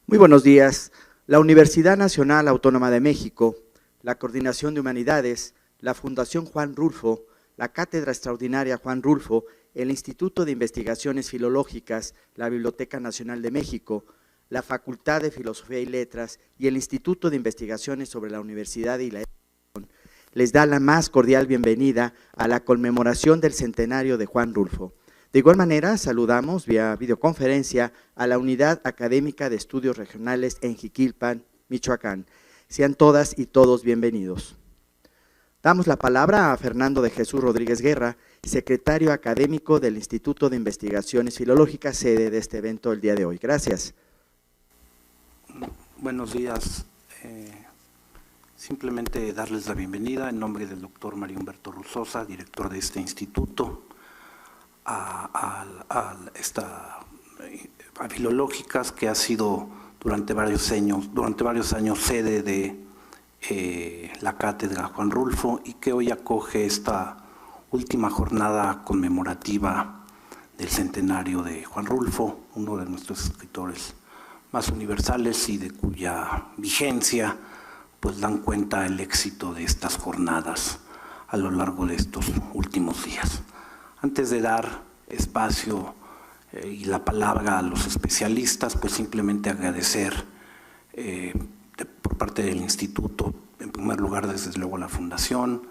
Muy buenos días. La Universidad Nacional Autónoma de México, la Coordinación de Humanidades, la Fundación Juan Rulfo, la Cátedra Extraordinaria Juan Rulfo, el Instituto de Investigaciones Filológicas, la Biblioteca Nacional de México, la Facultad de Filosofía y Letras y el Instituto de Investigaciones sobre la Universidad y la Educación les da la más cordial bienvenida a la conmemoración del centenario de Juan Rulfo. De igual manera, saludamos vía videoconferencia a la Unidad Académica de Estudios Regionales en Jiquilpan, Michoacán. Sean todas y todos bienvenidos. Damos la palabra a Fernando de Jesús Rodríguez Guerra, secretario académico del Instituto de Investigaciones Filológicas, sede de este evento el día de hoy. Gracias. Buenos días. Simplemente darles la bienvenida en nombre del doctor Mario Humberto Ruzosa, director de este instituto, a Filológicas, que ha sido durante varios años sede de la Cátedra Juan Rulfo y que hoy acoge esta última jornada conmemorativa del centenario de Juan Rulfo, uno de nuestros escritores más universales y de cuya vigencia pues dan cuenta el éxito de estas jornadas a lo largo de estos últimos días. Antes de dar espacio y la palabra a los especialistas, pues simplemente agradecer por parte del instituto, en primer lugar desde luego a la Fundación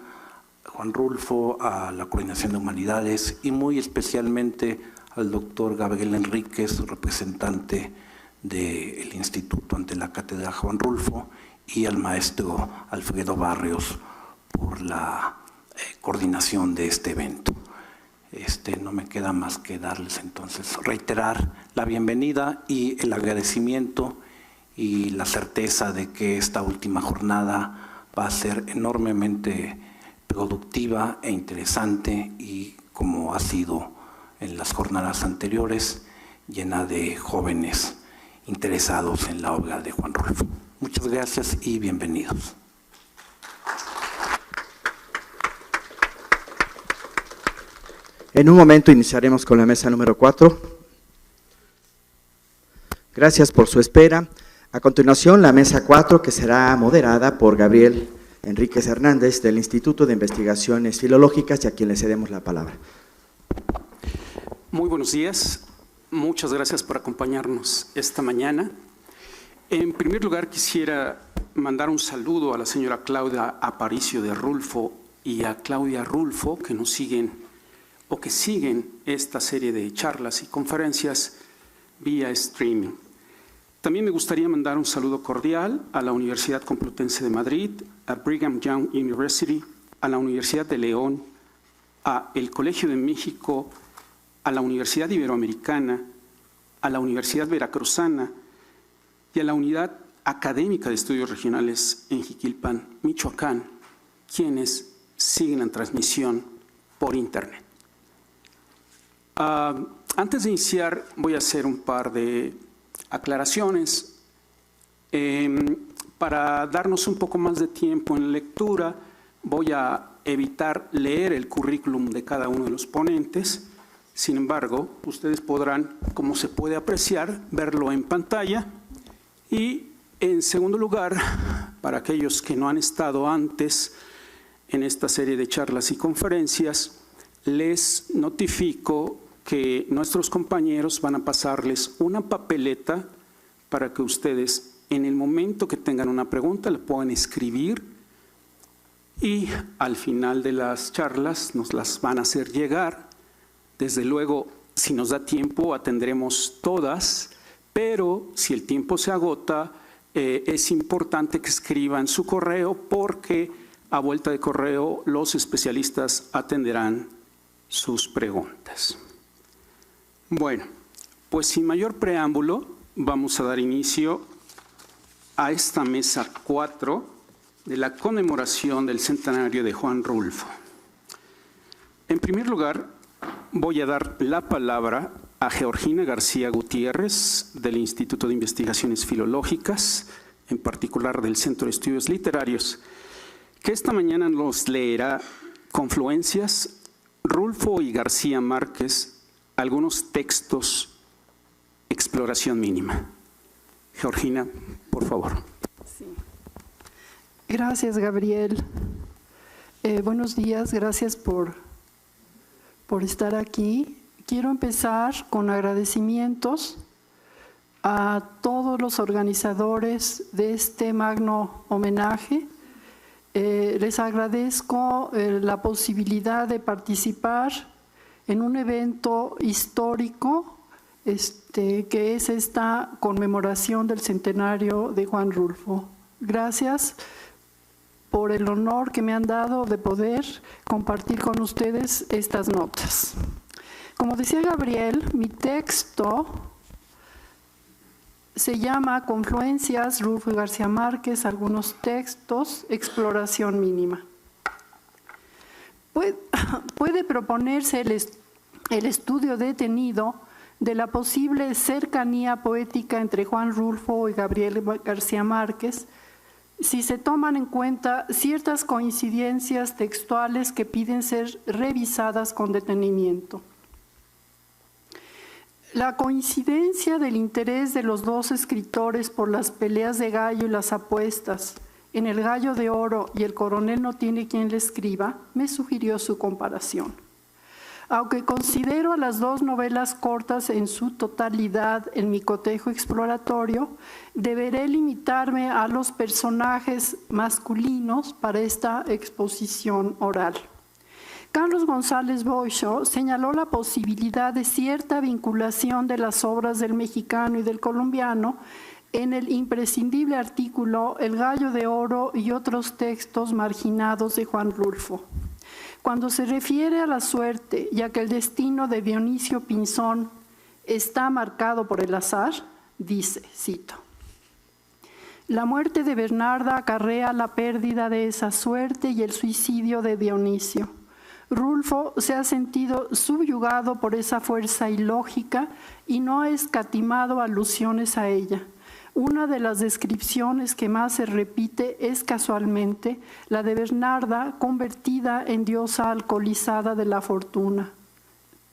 Juan Rulfo, a la Coordinación de Humanidades y muy especialmente al doctor Gabriel Enríquez, representante del instituto ante la Cátedra Juan Rulfo, y al maestro Alfredo Barrios por la coordinación de este evento. No me queda más que darles entonces, reiterar la bienvenida y el agradecimiento y la certeza de que esta última jornada va a ser enormemente productiva e interesante y, como ha sido en las jornadas anteriores, llena de jóvenes interesados en la obra de Juan Rulfo. Muchas gracias y bienvenidos. En un momento iniciaremos con la mesa número 4. Gracias por su espera. A continuación, la mesa 4, que será moderada por Gabriel Enríquez Hernández, del Instituto de Investigaciones Filológicas, y a quien le cedemos la palabra. Muy buenos días. Muchas gracias por acompañarnos esta mañana. En primer lugar, quisiera mandar un saludo a la señora Claudia Aparicio de Rulfo y a Claudia Rulfo, que nos siguen o que siguen esta serie de charlas y conferencias vía streaming. También me gustaría mandar un saludo cordial a la Universidad Complutense de Madrid, a Brigham Young University, a la Universidad de León, a el Colegio de México, a la Universidad Iberoamericana, a la Universidad Veracruzana y a la Unidad Académica de Estudios Regionales en Jiquilpan, Michoacán, quienes siguen la transmisión por Internet. Antes de iniciar, voy a hacer un par de aclaraciones. Para darnos un poco más de tiempo en lectura, voy a evitar leer el currículum de cada uno de los ponentes. Sin embargo, ustedes podrán, como se puede apreciar, verlo en pantalla. Y en segundo lugar, para aquellos que no han estado antes en esta serie de charlas y conferencias, les notifico que nuestros compañeros van a pasarles una papeleta para que ustedes, en el momento que tengan una pregunta, la puedan escribir y al final de las charlas nos las van a hacer llegar. Desde luego, si nos da tiempo, atendremos todas, pero si el tiempo se agota, es importante que escriban su correo porque a vuelta de correo los especialistas atenderán sus preguntas. Bueno, pues sin mayor preámbulo, vamos a dar inicio a esta mesa 4 de la conmemoración del centenario de Juan Rulfo. En primer lugar, voy a dar la palabra a Georgina García Gutiérrez, del Instituto de Investigaciones Filológicas, en particular del Centro de Estudios Literarios, que esta mañana nos leerá Confluencias, Rulfo y García Márquez, algunos textos, exploración mínima. Georgina, por favor. Sí. Gracias, Gabriel. Buenos días, gracias por estar aquí. Quiero empezar con agradecimientos a todos los organizadores de este magno homenaje. Les agradezco la posibilidad de participar en un evento histórico que es esta conmemoración del centenario de Juan Rulfo. Gracias por el honor que me han dado de poder compartir con ustedes estas notas. Como decía Gabriel, mi texto se llama Confluencias, Rulfo y García Márquez, algunos textos, exploración mínima. Puede proponerse el estudio detenido de la posible cercanía poética entre Juan Rulfo y Gabriel García Márquez, si se toman en cuenta ciertas coincidencias textuales que piden ser revisadas con detenimiento. La coincidencia del interés de los dos escritores por las peleas de gallo y las apuestas en El Gallo de Oro y El Coronel no tiene quien le escriba, me sugirió su comparación. Aunque considero a las dos novelas cortas en su totalidad en mi cotejo exploratorio, deberé limitarme a los personajes masculinos para esta exposición oral. Carlos González Boixó señaló la posibilidad de cierta vinculación de las obras del mexicano y del colombiano en el imprescindible artículo El Gallo de Oro y otros textos marginados de Juan Rulfo. Cuando se refiere a la suerte y a que el destino de Dionisio Pinzón está marcado por el azar, dice, cito, la muerte de Bernarda acarrea la pérdida de esa suerte y el suicidio de Dionisio. Rulfo se ha sentido subyugado por esa fuerza ilógica y no ha escatimado alusiones a ella. Una de las descripciones que más se repite es casualmente la de Bernarda convertida en diosa alcoholizada de la fortuna.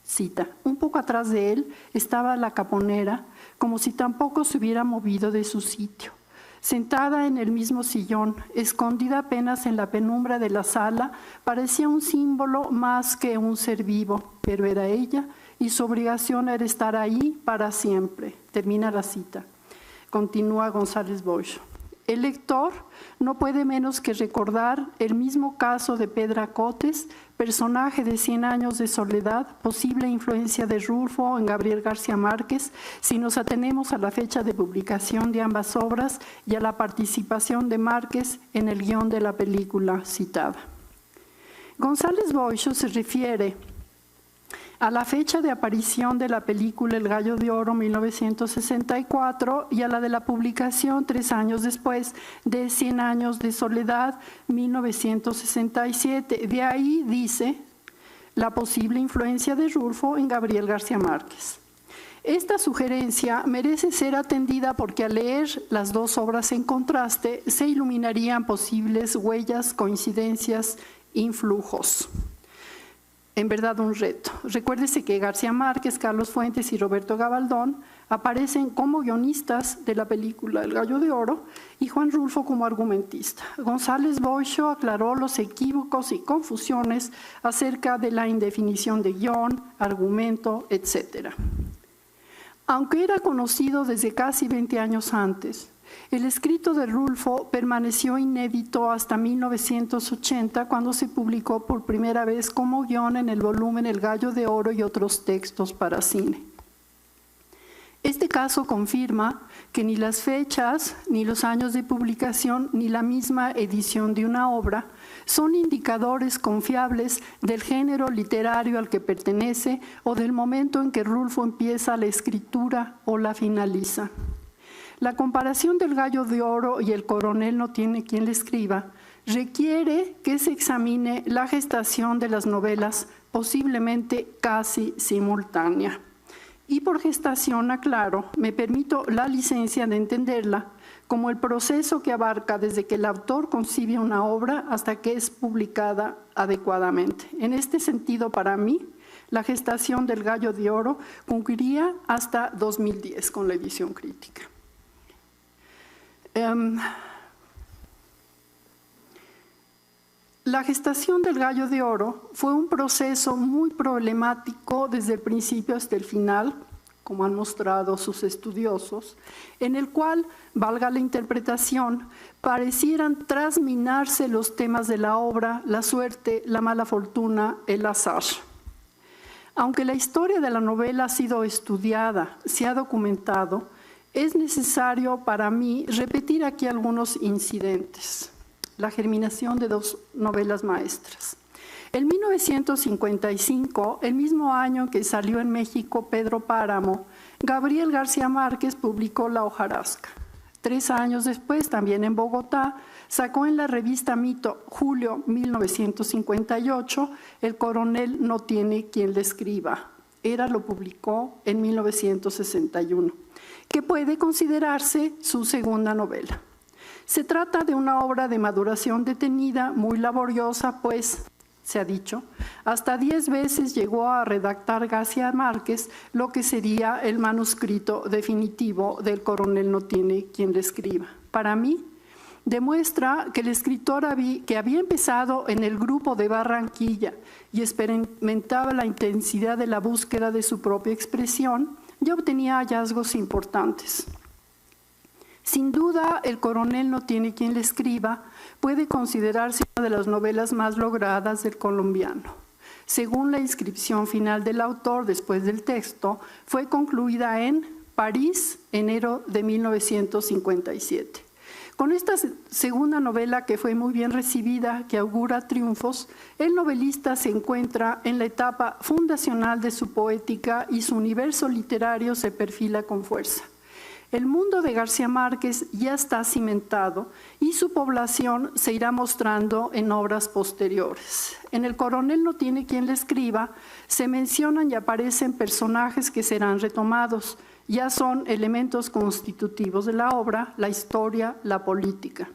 Cita, un poco atrás de él estaba la caponera, como si tampoco se hubiera movido de su sitio. Sentada en el mismo sillón, escondida apenas en la penumbra de la sala, parecía un símbolo más que un ser vivo, pero era ella y su obligación era estar ahí para siempre. Termina la cita. Continúa González Boixó. El lector no puede menos que recordar el mismo caso de Pedra Cotes, personaje de 100 años de soledad, posible influencia de Rulfo en Gabriel García Márquez, si nos atenemos a la fecha de publicación de ambas obras y a la participación de Márquez en el guión de la película citada. González Boixó se refiere a la fecha de aparición de la película El Gallo de Oro 1964 y a la de la publicación 3 años después de 100 años de soledad 1967. De ahí dice la posible influencia de Rulfo en Gabriel García Márquez. Esta sugerencia merece ser atendida porque al leer las dos obras en contraste se iluminarían posibles huellas, coincidencias, influjos. En verdad un reto. Recuérdese que García Márquez, Carlos Fuentes y Roberto Gabaldón aparecen como guionistas de la película El Gallo de Oro y Juan Rulfo como argumentista. González Boixó aclaró los equívocos y confusiones acerca de la indefinición de guión, argumento, etc. Aunque era conocido desde casi 20 años antes, el escrito de Rulfo permaneció inédito hasta 1980, cuando se publicó por primera vez como guión en el volumen El Gallo de Oro y otros textos para cine. Este caso confirma que ni las fechas, ni los años de publicación, ni la misma edición de una obra son indicadores confiables del género literario al que pertenece o del momento en que Rulfo empieza la escritura o la finaliza. La comparación del Gallo de Oro y El Coronel no tiene quien le escriba requiere que se examine la gestación de las novelas, posiblemente casi simultánea. Y por gestación, aclaro, me permito la licencia de entenderla como el proceso que abarca desde que el autor concibe una obra hasta que es publicada adecuadamente. En este sentido, para mí, la gestación del Gallo de Oro concluiría hasta 2010 con la edición crítica. La gestación del Gallo de Oro fue un proceso muy problemático desde el principio hasta el final, como han mostrado sus estudiosos, en el cual, valga la interpretación, parecieran trasminarse los temas de la obra, la suerte, la mala fortuna, el azar. Aunque la historia de la novela ha sido estudiada, se ha documentado, es necesario para mí repetir aquí algunos incidentes. La germinación de dos novelas maestras. En 1955, el mismo año en que salió en México Pedro Páramo, Gabriel García Márquez publicó La hojarasca. 3 años después, también en Bogotá, sacó en la revista Mito, julio 1958, El coronel no tiene quien le escriba. Era lo publicó en 1961, que puede considerarse su segunda novela. Se trata de una obra de maduración detenida, muy laboriosa, pues, se ha dicho, hasta 10 veces llegó a redactar García Márquez lo que sería el manuscrito definitivo del coronel no tiene quien le escriba. Para mí, demuestra que el escritor que había empezado en el grupo de Barranquilla y experimentaba la intensidad de la búsqueda de su propia expresión, ya obtenía hallazgos importantes. Sin duda, El coronel no tiene quien le escriba puede considerarse una de las novelas más logradas del colombiano. Según la inscripción final del autor después del texto, fue concluida en París, enero de 1957. Con esta segunda novela, que fue muy bien recibida, que augura triunfos, el novelista se encuentra en la etapa fundacional de su poética y su universo literario se perfila con fuerza. El mundo de García Márquez ya está cimentado y su población se irá mostrando en obras posteriores. En El coronel no tiene quien le escriba, se mencionan y aparecen personajes que serán retomados. Ya son elementos constitutivos de la obra, la historia, la política.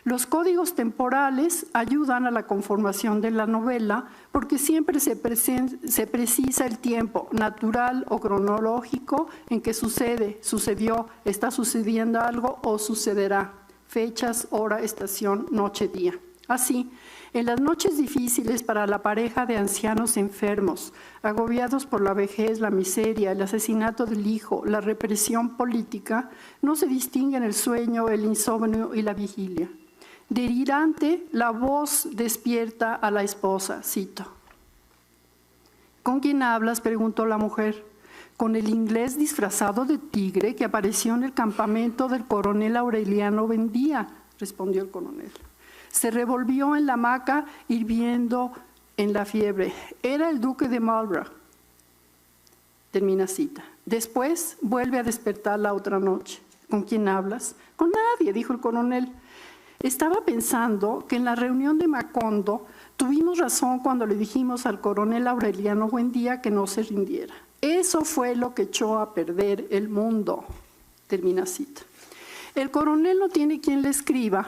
Los códigos temporales ayudan a la conformación de la novela porque siempre se precisa el tiempo natural o cronológico en que sucedió, está sucediendo algo o sucederá. Fechas, hora, estación, noche, día. Así, en las noches difíciles para la pareja de ancianos enfermos, agobiados por la vejez, la miseria, el asesinato del hijo, la represión política, no se distinguen el sueño, el insomnio y la vigilia. Delirante, la voz despierta a la esposa, cito. ¿Con quién hablas?, preguntó la mujer. Con el inglés disfrazado de tigre que apareció en el campamento del coronel Aureliano Buendía, respondió el coronel. Se revolvió en la hamaca hirviendo en la fiebre. Era el duque de Marlborough. Termina cita. Después vuelve a despertar la otra noche. ¿Con quién hablas? Con nadie, dijo el coronel. Estaba pensando que en la reunión de Macondo tuvimos razón cuando le dijimos al coronel Aureliano Buendía que no se rindiera. Eso fue lo que echó a perder el mundo. Termina cita. El coronel no tiene quien le escriba.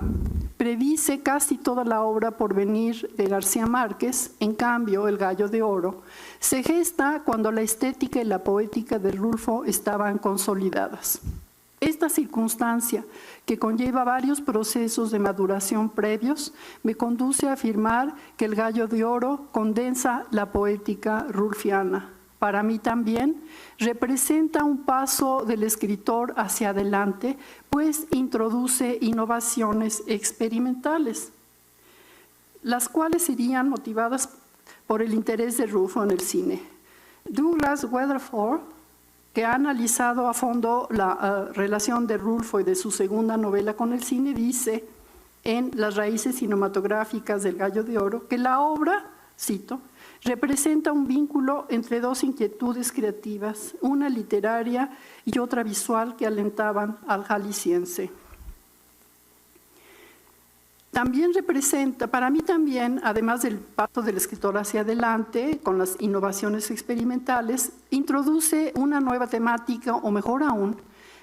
Predice casi toda la obra por venir de García Márquez. En cambio, El gallo de oro se gesta cuando la estética y la poética de Rulfo estaban consolidadas. Esta circunstancia, que conlleva varios procesos de maduración previos, me conduce a afirmar que El gallo de oro condensa la poética rulfiana. Para mí también representa un paso del escritor hacia adelante, pues introduce innovaciones experimentales, las cuales serían motivadas por el interés de Rulfo en el cine. Douglas Weatherford, que ha analizado a fondo la relación de Rulfo y de su segunda novela con el cine, dice en Las raíces cinematográficas del Gallo de Oro que la obra, cito, representa un vínculo entre dos inquietudes creativas, una literaria y otra visual que alentaban al jalisciense. También representa, para mí también, además del paso del escritor hacia adelante, con las innovaciones experimentales, introduce una nueva temática, o mejor aún,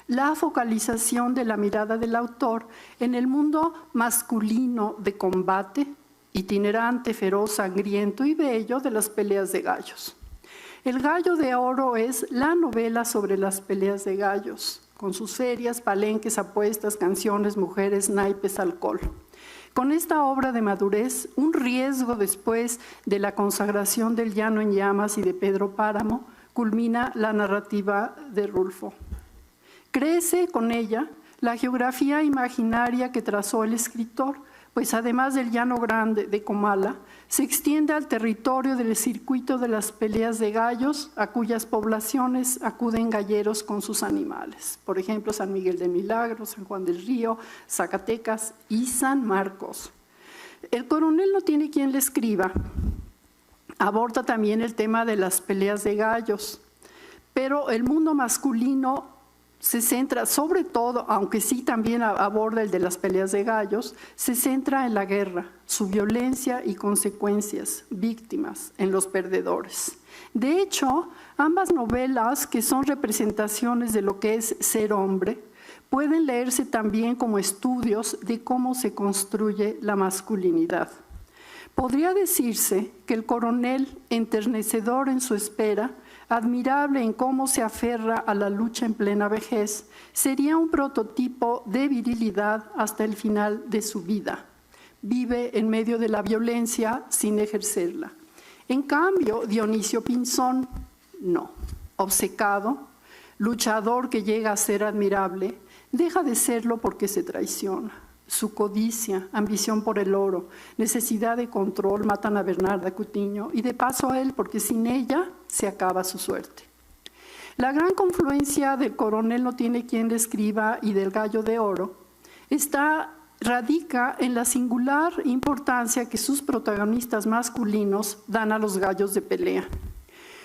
la focalización de la mirada del autor en el mundo masculino de combate, itinerante, feroz, sangriento y bello de las peleas de gallos. El gallo de oro es la novela sobre las peleas de gallos, con sus ferias, palenques, apuestas, canciones, mujeres, naipes, alcohol. Con esta obra de madurez, un riesgo después de la consagración del Llano en Llamas y de Pedro Páramo, culmina la narrativa de Rulfo. Crece con ella la geografía imaginaria que trazó el escritor, pues además del Llano Grande de Comala, se extiende al territorio del circuito de las peleas de gallos, a cuyas poblaciones acuden galleros con sus animales. Por ejemplo, San Miguel de Milagro, San Juan del Río, Zacatecas y San Marcos. El coronel no tiene quien le escriba. Aborda también el tema de las peleas de gallos, pero el mundo masculino se centra, sobre todo, aunque sí también aborda el de las peleas de gallos, se centra en la guerra, su violencia y consecuencias, víctimas, en los perdedores. De hecho, ambas novelas, que son representaciones de lo que es ser hombre, pueden leerse también como estudios de cómo se construye la masculinidad. Podría decirse que el coronel, enternecedor en su espera, admirable en cómo se aferra a la lucha en plena vejez, sería un prototipo de virilidad hasta el final de su vida. Vive en medio de la violencia sin ejercerla. En cambio, Dionisio Pinzón, no. Obcecado, luchador que llega a ser admirable, deja de serlo porque se traiciona. Su codicia, ambición por el oro, necesidad de control matan a Bernarda Cutiño y de paso a él, porque sin ella se acaba su suerte. La gran confluencia del coronel no tiene quien le escriba y del gallo de oro radica en la singular importancia que sus protagonistas masculinos dan a los gallos de pelea.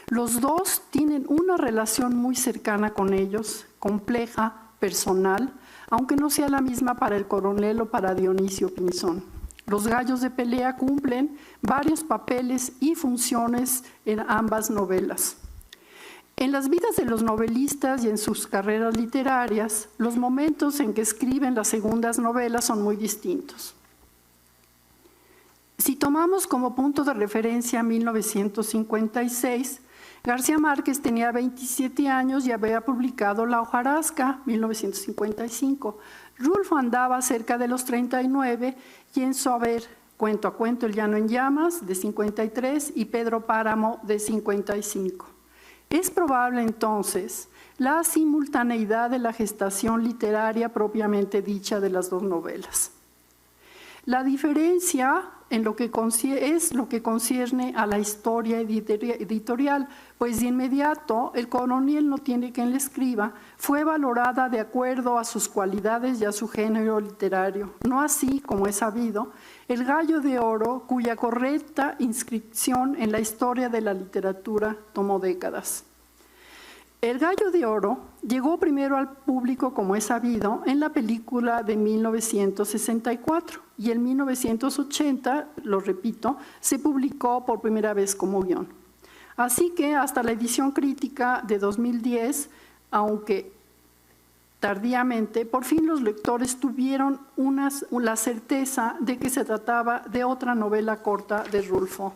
Los dos tienen una relación muy cercana con ellos, compleja, personal, aunque no sea la misma para el coronel o para Dionisio Pinzón. Los gallos de pelea cumplen varios papeles y funciones en ambas novelas. En las vidas de los novelistas y en sus carreras literarias, los momentos en que escriben las segundas novelas son muy distintos. Si tomamos como punto de referencia 1956, García Márquez tenía 27 años y había publicado La hojarasca, 1955. Rulfo andaba cerca de los 39 y en su haber Cuento a cuento, El Llano en Llamas, de 53, y Pedro Páramo, de 55. Es probable entonces la simultaneidad de la gestación literaria propiamente dicha de las dos novelas. La diferencia en lo que concierne a la historia editorial, pues de inmediato el coronel no tiene quien le escriba, fue valorada de acuerdo a sus cualidades y a su género literario, no así, como es sabido, El Gallo de Oro, cuya correcta inscripción en la historia de la literatura tomó décadas. El Gallo de Oro llegó primero al público, como es sabido, en la película de 1964 y en 1980, lo repito, se publicó por primera vez como guión. Así que hasta la edición crítica de 2010, aunque tardíamente, por fin los lectores tuvieron la certeza de que se trataba de otra novela corta de Rulfo.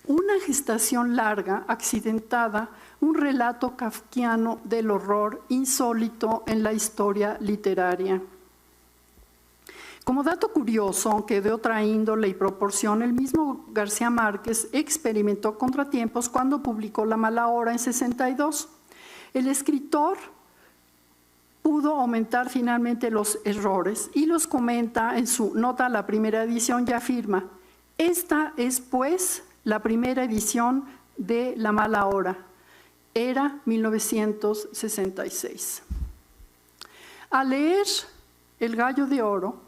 Una gestación larga, accidentada, un relato kafkiano del horror insólito en la historia literaria. Como dato curioso, aunque de otra índole y proporción, el mismo García Márquez experimentó contratiempos cuando publicó La mala hora en 62. El escritor pudo aumentar finalmente los errores y los comenta en su nota a la primera edición y afirma: esta es pues la primera edición de La mala hora. Era 1966. Al leer El Gallo de Oro,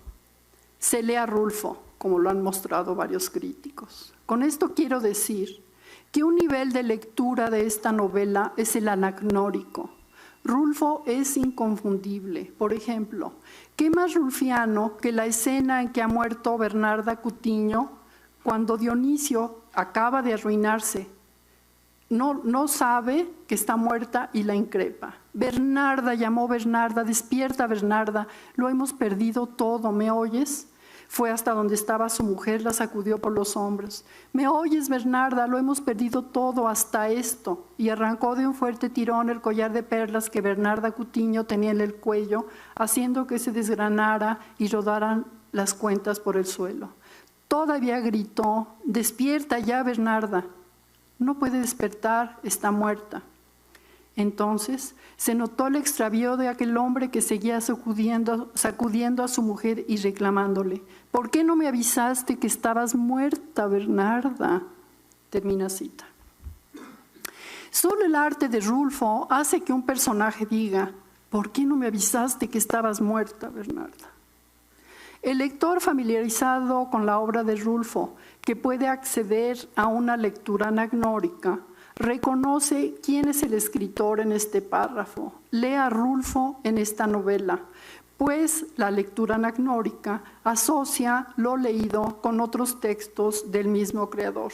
se lee a Rulfo, como lo han mostrado varios críticos. Con esto quiero decir que un nivel de lectura de esta novela es el anagnórico. Rulfo es inconfundible. Por ejemplo, ¿qué más rulfiano que la escena en que ha muerto Bernarda Cutiño cuando Dionisio acaba de arruinarse? No sabe que está muerta y la increpa. Bernarda, llamó Bernarda, despierta Bernarda, lo hemos perdido todo, ¿me oyes? Fue hasta donde estaba su mujer, la sacudió por los hombros. «¿Me oyes, Bernarda? Lo hemos perdido todo, hasta esto». Y arrancó de un fuerte tirón el collar de perlas que Bernarda Cutiño tenía en el cuello, haciendo que se desgranara y rodaran las cuentas por el suelo. Todavía gritó: «¡Despierta ya, Bernarda!». «No puede despertar, está muerta». Entonces se notó el extravío de aquel hombre que seguía sacudiendo a su mujer y reclamándole: «¿Por qué no me avisaste que estabas muerta, Bernarda?». Termina cita. Solo el arte de Rulfo hace que un personaje diga: «¿Por qué no me avisaste que estabas muerta, Bernarda?». El lector familiarizado con la obra de Rulfo, que puede acceder a una lectura anagnórica, reconoce quién es el escritor en este párrafo. Lee a Rulfo en esta novela, pues la lectura anagnórica asocia lo leído con otros textos del mismo creador.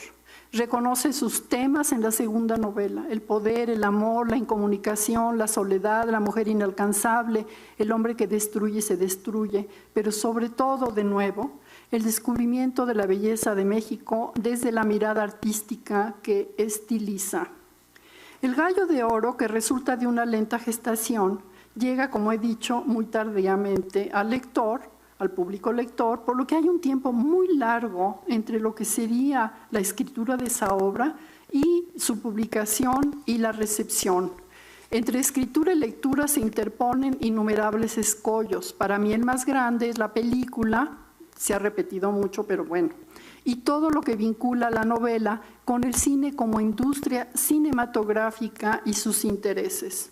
Reconoce sus temas en la segunda novela: el poder, el amor, la incomunicación, la soledad, la mujer inalcanzable, el hombre que destruye y se destruye, pero sobre todo, de nuevo, el descubrimiento de la belleza de México desde la mirada artística que estiliza. El Gallo de Oro, que resulta de una lenta gestación, llega, como he dicho, muy tardíamente al lector, al público lector, por lo que hay un tiempo muy largo entre lo que sería la escritura de esa obra y su publicación y la recepción. Entre escritura y lectura se interponen innumerables escollos. Para mí el más grande es la película, se ha repetido mucho, pero bueno, y todo lo que vincula la novela con el cine como industria cinematográfica y sus intereses.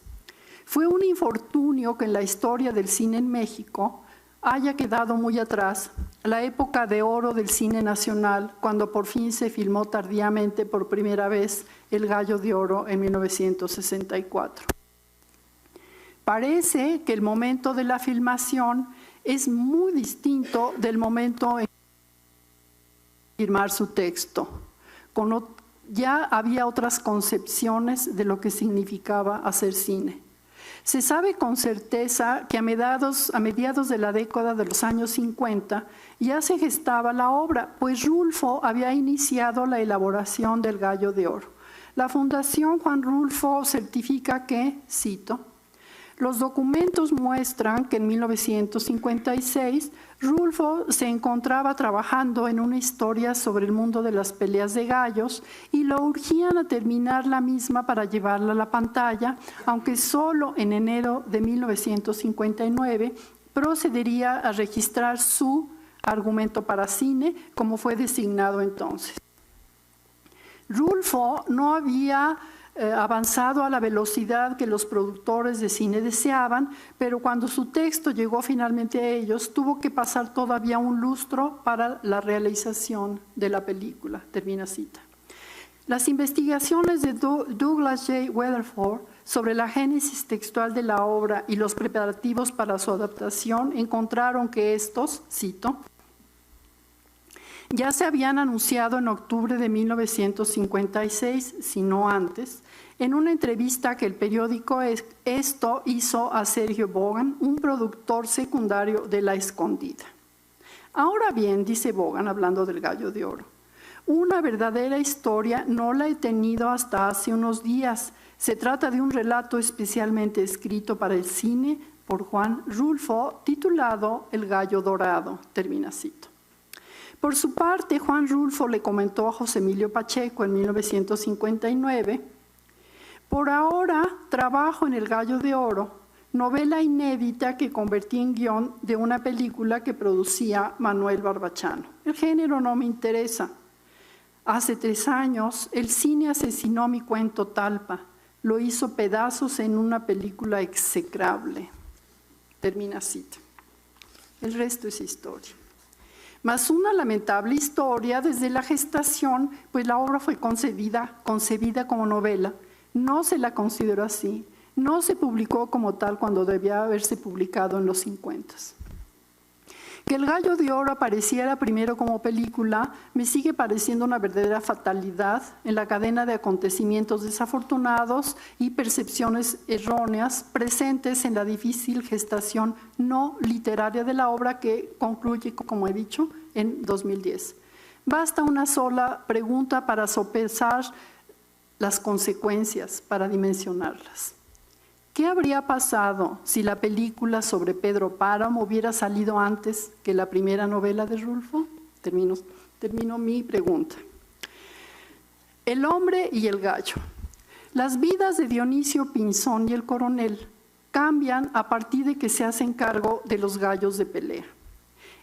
Fue un infortunio que en la historia del cine en México haya quedado muy atrás la época de oro del cine nacional, cuando por fin se filmó tardíamente por primera vez El Gallo de Oro en 1964. Parece que el momento de la filmación es muy distinto del momento en firmar su texto. Ya había otras concepciones de lo que significaba hacer cine. Se sabe con certeza que a mediados de la década de los años 50 ya se gestaba la obra, pues Rulfo había iniciado la elaboración del Gallo de Oro. La Fundación Juan Rulfo certifica que, cito, los documentos muestran que en 1956 Rulfo se encontraba trabajando en una historia sobre el mundo de las peleas de gallos y lo urgían a terminar la misma para llevarla a la pantalla, aunque solo en enero de 1959 procedería a registrar su argumento para cine, como fue designado entonces. Rulfo no había avanzado a la velocidad que los productores de cine deseaban, pero cuando su texto llegó finalmente a ellos, tuvo que pasar todavía un lustro para la realización de la película. Termina cita. Las investigaciones de Douglas J. Weatherford sobre la génesis textual de la obra y los preparativos para su adaptación encontraron que estos, cito, ya se habían anunciado en octubre de 1956, si no antes, en una entrevista que el periódico Esto hizo a Sergio Bogan, un productor secundario de La Escondida. Ahora bien, dice Bogan, hablando del Gallo de Oro, una verdadera historia no la he tenido hasta hace unos días. Se trata de un relato especialmente escrito para el cine por Juan Rulfo, titulado El Gallo Dorado. Termina cito. Por su parte, Juan Rulfo le comentó a José Emilio Pacheco en 1959, por ahora trabajo en El Gallo de Oro, novela inédita que convertí en guión de una película que producía Manuel Barbachano. El género no me interesa. Hace 3 años, el cine asesinó mi cuento Talpa, lo hizo pedazos en una película execrable. Termina cita. El resto es historia. Más una lamentable historia desde la gestación, pues la obra fue concebida como novela. No se la consideró así, no se publicó como tal cuando debía haberse publicado en los 50. Que El Gallo de Oro apareciera primero como película me sigue pareciendo una verdadera fatalidad en la cadena de acontecimientos desafortunados y percepciones erróneas presentes en la difícil gestación no literaria de la obra que concluye, como he dicho, en 2010. Basta una sola pregunta para sopesar las consecuencias, para dimensionarlas. ¿Qué habría pasado si la película sobre Pedro Páramo hubiera salido antes que la primera novela de Rulfo? Termino mi pregunta. El hombre y el gallo. Las vidas de Dionisio Pinzón y el coronel cambian a partir de que se hacen cargo de los gallos de pelea.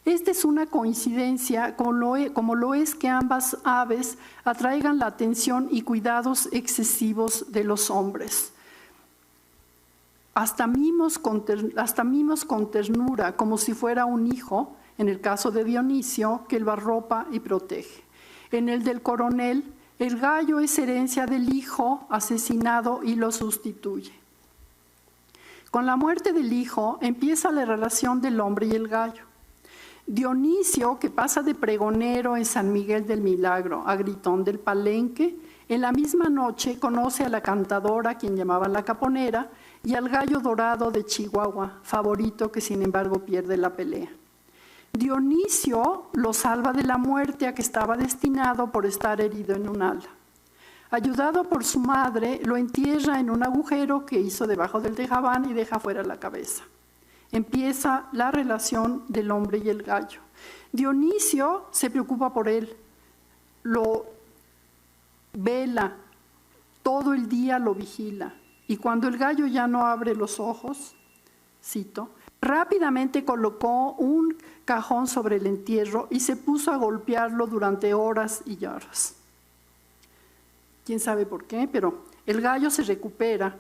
Esta es una coincidencia, como lo es que ambas aves atraigan la atención y cuidados excesivos de los hombres. Hasta mimos con ternura, como si fuera un hijo, en el caso de Dionisio, que lo arropa y protege. En el del coronel, el gallo es herencia del hijo asesinado y lo sustituye. Con la muerte del hijo empieza la relación del hombre y el gallo. Dionisio, que pasa de pregonero en San Miguel del Milagro a gritón del Palenque, en la misma noche conoce a la cantadora, quien llamaban la Caponera, y al gallo dorado de Chihuahua, favorito que sin embargo pierde la pelea. Dionisio lo salva de la muerte a que estaba destinado por estar herido en un ala. Ayudado por su madre, lo entierra en un agujero que hizo debajo del tejabán y deja fuera la cabeza. Empieza la relación del hombre y el gallo. Dionisio se preocupa por él, lo vela, todo el día lo vigila. Y cuando el gallo ya no abre los ojos, cito, rápidamente colocó un cajón sobre el entierro y se puso a golpearlo durante horas y horas. Quién sabe por qué, pero el gallo se recupera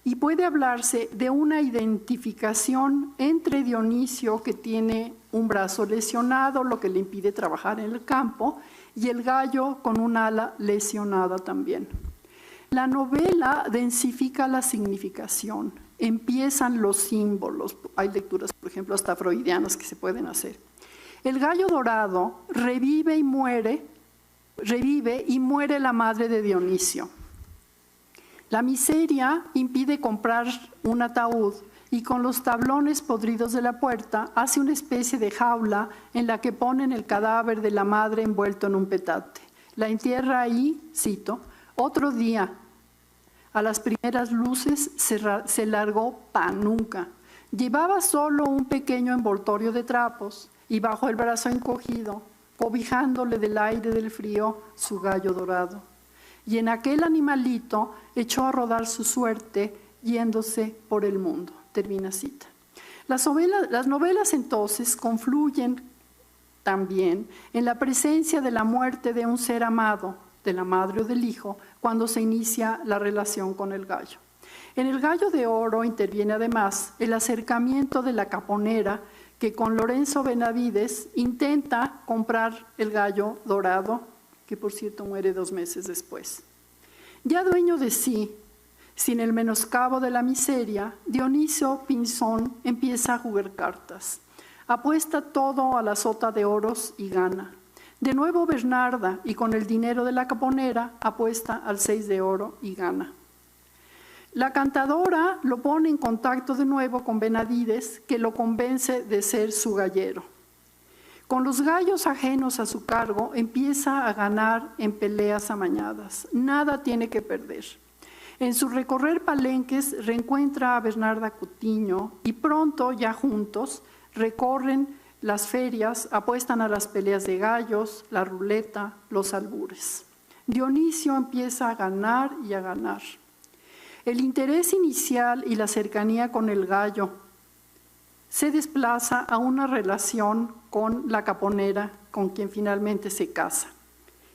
y puede hablarse de una identificación entre Dionisio, que tiene un brazo lesionado, lo que le impide trabajar en el campo, y el gallo con un ala lesionada también. La novela densifica la significación, empiezan los símbolos, hay lecturas, por ejemplo, hasta freudianas que se pueden hacer. El gallo dorado revive y muere la madre de Dionisio. La miseria impide comprar un ataúd y con los tablones podridos de la puerta hace una especie de jaula en la que ponen el cadáver de la madre envuelto en un petate. La entierra ahí, cito, otro día. A las primeras luces se largó pa' nunca. Llevaba solo un pequeño envoltorio de trapos y bajo el brazo encogido, cobijándole del aire del frío, su gallo dorado. Y en aquel animalito echó a rodar su suerte yéndose por el mundo. Termina cita. Las novelas entonces confluyen también en la presencia de la muerte de un ser amado, de la madre o del hijo, cuando se inicia la relación con el gallo. En El Gallo de Oro interviene además el acercamiento de la Caponera, que con Lorenzo Benavides intenta comprar el gallo dorado, que por cierto muere 2 meses después. Ya dueño de sí, sin el menoscabo de la miseria, Dionisio Pinzón empieza a jugar cartas. Apuesta todo a la sota de oros y gana. De nuevo Bernarda, y con el dinero de la Caponera, apuesta al 6 de oro y gana. La cantadora lo pone en contacto de nuevo con Benavides, que lo convence de ser su gallero. Con los gallos ajenos a su cargo, empieza a ganar en peleas amañadas. Nada tiene que perder. En su recorrer palenques reencuentra a Bernarda Cutiño y pronto, ya juntos, recorren las ferias, apuestan a las peleas de gallos, la ruleta, los albures. Dionisio empieza a ganar y a ganar. El interés inicial y la cercanía con el gallo se desplaza a una relación con la Caponera, con quien finalmente se casa.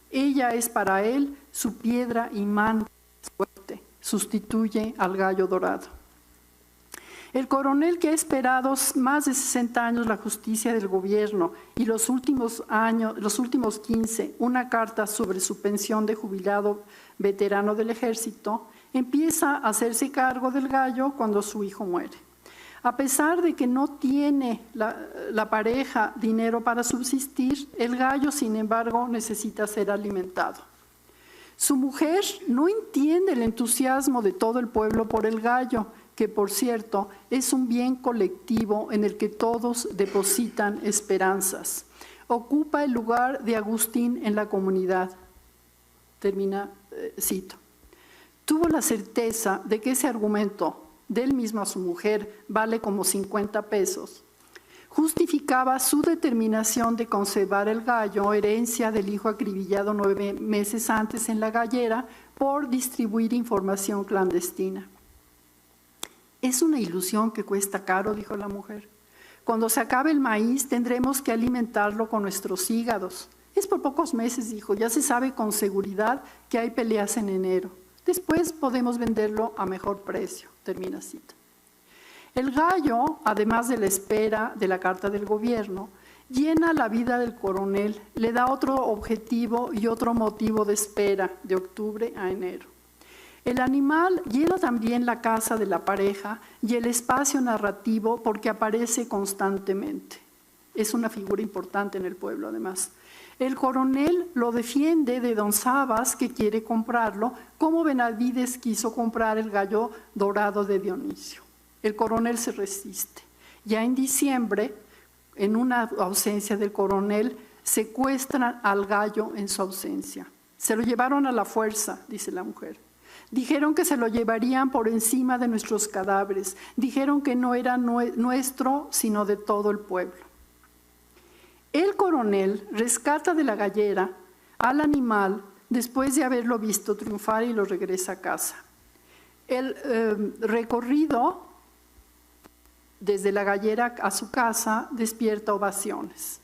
Ella es para él su piedra imán fuerte, sustituye al gallo dorado. El coronel, que ha esperado más de 60 años la justicia del gobierno y los últimos 15, una carta sobre su pensión de jubilado veterano del ejército, empieza a hacerse cargo del gallo cuando su hijo muere. A pesar de que no tiene la pareja dinero para subsistir, el gallo, sin embargo, necesita ser alimentado. Su mujer no entiende el entusiasmo de todo el pueblo por el gallo, que por cierto es un bien colectivo en el que todos depositan esperanzas. Ocupa el lugar de Agustín en la comunidad. Cito. Tuvo la certeza de que ese argumento, de él mismo a su mujer, vale como 50 pesos. Justificaba su determinación de conservar el gallo, herencia del hijo acribillado 9 meses antes en la gallera, por distribuir información clandestina. Es una ilusión que cuesta caro, dijo la mujer. Cuando se acabe el maíz tendremos que alimentarlo con nuestros hígados. Es por pocos meses, dijo, ya se sabe con seguridad que hay peleas en enero. Después podemos venderlo a mejor precio. Termina cita. El gallo, además de la espera de la carta del gobierno, llena la vida del coronel, le da otro objetivo y otro motivo de espera de octubre a enero. El animal llena también la casa de la pareja y el espacio narrativo porque aparece constantemente. Es una figura importante en el pueblo, además. El coronel lo defiende de don Sabas, que quiere comprarlo, como Benavides quiso comprar el gallo dorado de Dionisio. El coronel se resiste. Ya en diciembre, en una ausencia del coronel, secuestran al gallo en su ausencia. Se lo llevaron a la fuerza, dice la mujer. Dijeron que se lo llevarían por encima de nuestros cadáveres. Dijeron que no era nuestro, sino de todo el pueblo. El coronel rescata de la gallera al animal después de haberlo visto triunfar y lo regresa a casa. El recorrido desde la gallera a su casa despierta ovaciones.